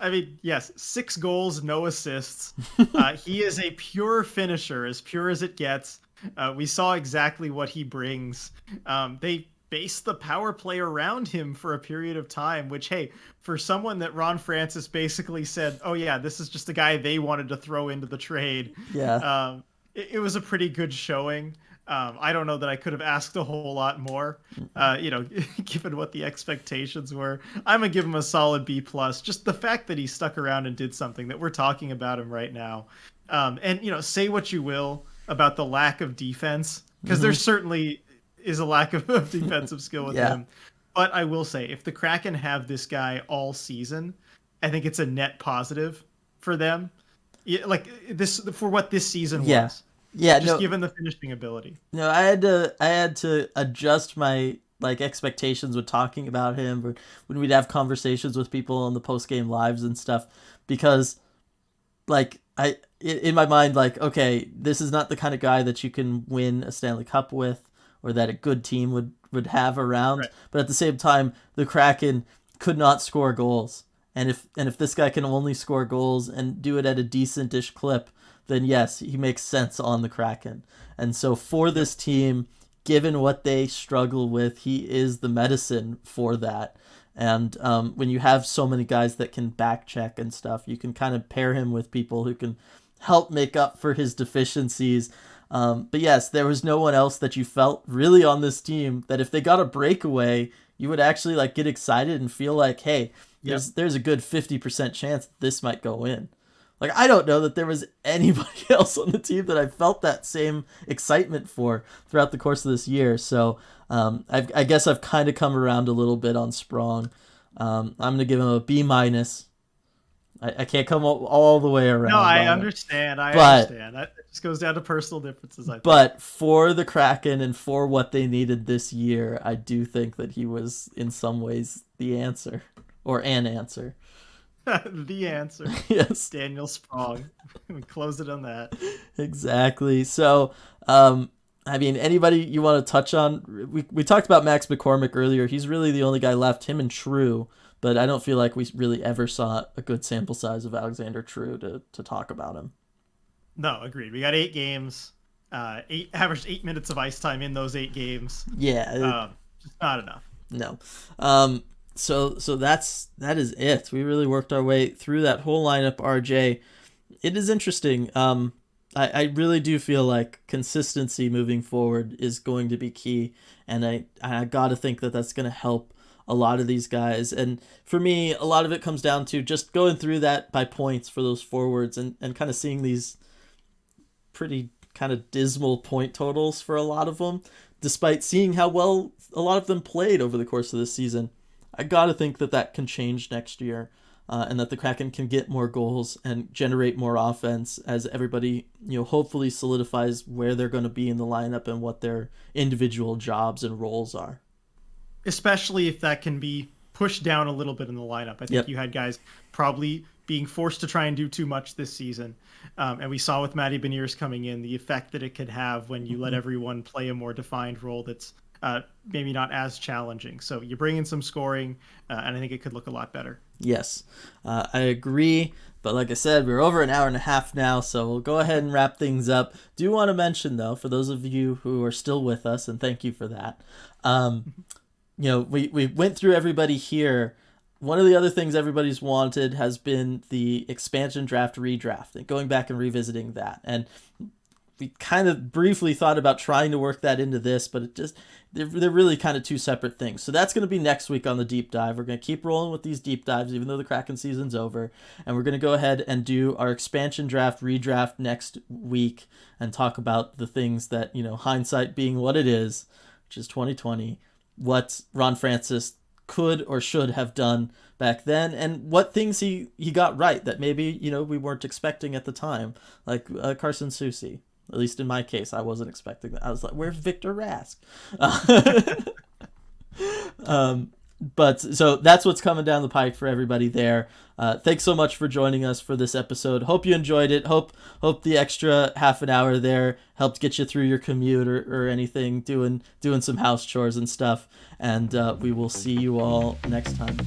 I mean, yes, 6 goals, no assists. He is a pure finisher, as pure as it gets. We saw exactly what he brings. They based the power play around him for a period of time, which, hey, for someone that Ron Francis basically said, oh, yeah, this is just a guy they wanted to throw into the trade. Yeah. It was a pretty good showing. I don't know that I could have asked a whole lot more, given what the expectations were. I'm gonna give him a solid B plus. Just the fact that he stuck around and did something, that we're talking about him right now. And say what you will about the lack of defense, because there certainly is a lack of defensive skill with him. But I will say, if the Kraken have this guy all season, I think it's a net positive for them. Like this for what this season was. Yeah, Just no, given the finishing ability. no, I had to adjust my like expectations when talking about him, or when we'd have conversations with people on the post game lives and stuff, because like in my mind, like, okay, this is not the kind of guy that you can win a Stanley Cup with, or that a good team would have around. Right. But at the same time, the Kraken could not score goals, and if this guy can only score goals and do it at a decent-ish clip, then yes, he makes sense on the Kraken. And so for this team, given what they struggle with, he is the medicine for that. And when you have so many guys that can back check and stuff, you can kind of pair him with people who can help make up for his deficiencies. But yes, there was no one else that you felt really on this team that if they got a breakaway, you would actually like get excited and feel like, hey, there's a good 50% chance that this might go in. Like, I don't know that there was anybody else on the team that I felt that same excitement for throughout the course of this year. So I guess I've kind of come around a little bit on Sprong. I'm going to give him a B minus. I can't come all the way around. No, I understand. I understand. It just goes down to personal differences, I think. But for the Kraken and for what they needed this year, I do think that he was in some ways the answer, or an answer. The answer. Yes. Daniel Sprong. We close it on that. Exactly. So, I mean, anybody you want to touch on? We talked about Max McCormick earlier. He's really the only guy left, him and True, but I don't feel like we really ever saw a good sample size of Alexander True to talk about him. No, agreed. We got 8 games, averaged 8 minutes of ice time in those 8 games. Yeah. Just not enough. No. So that is it. We really worked our way through that whole lineup, RJ. It is interesting. I really do feel like consistency moving forward is going to be key, and I got to think that that's going to help a lot of these guys. And for me, a lot of it comes down to just going through that by points for those forwards, and kind of seeing these pretty kind of dismal point totals for a lot of them, despite seeing how well a lot of them played over the course of this season. I got to think that can change next year, and that the Kraken can get more goals and generate more offense as everybody, hopefully solidifies where they're going to be in the lineup and what their individual jobs and roles are. Especially if that can be pushed down a little bit in the lineup. I think you had guys probably being forced to try and do too much this season. And we saw with Matty Beniers coming in the effect that it could have when you let everyone play a more defined role that's maybe not as challenging. So you bring in some scoring, and I think it could look a lot better. Yes, I agree. But like I said, we're over an hour and a half now, so we'll go ahead and wrap things up. Do want to mention, though, for those of you who are still with us, and thank you for that, we went through everybody here. One of the other things everybody's wanted has been the expansion draft redraft, and going back and revisiting that. And we kind of briefly thought about trying to work that into this, but they're really kind of two separate things. So that's going to be next week on the deep dive. We're going to keep rolling with these deep dives, even though the Kraken season's over. And we're going to go ahead and do our expansion draft, redraft next week and talk about the things that, hindsight being what it is, which is 2020, what Ron Francis could or should have done back then, and what things he got right that maybe, we weren't expecting at the time, like Carson Soucy. At least in my case, I wasn't expecting that. I was like, where's Victor Rask? But so that's what's coming down the pike for everybody there. Thanks so much for joining us for this episode. Hope you enjoyed it. Hope the extra half an hour there helped get you through your commute or anything, doing some house chores and stuff. And we will see you all next time.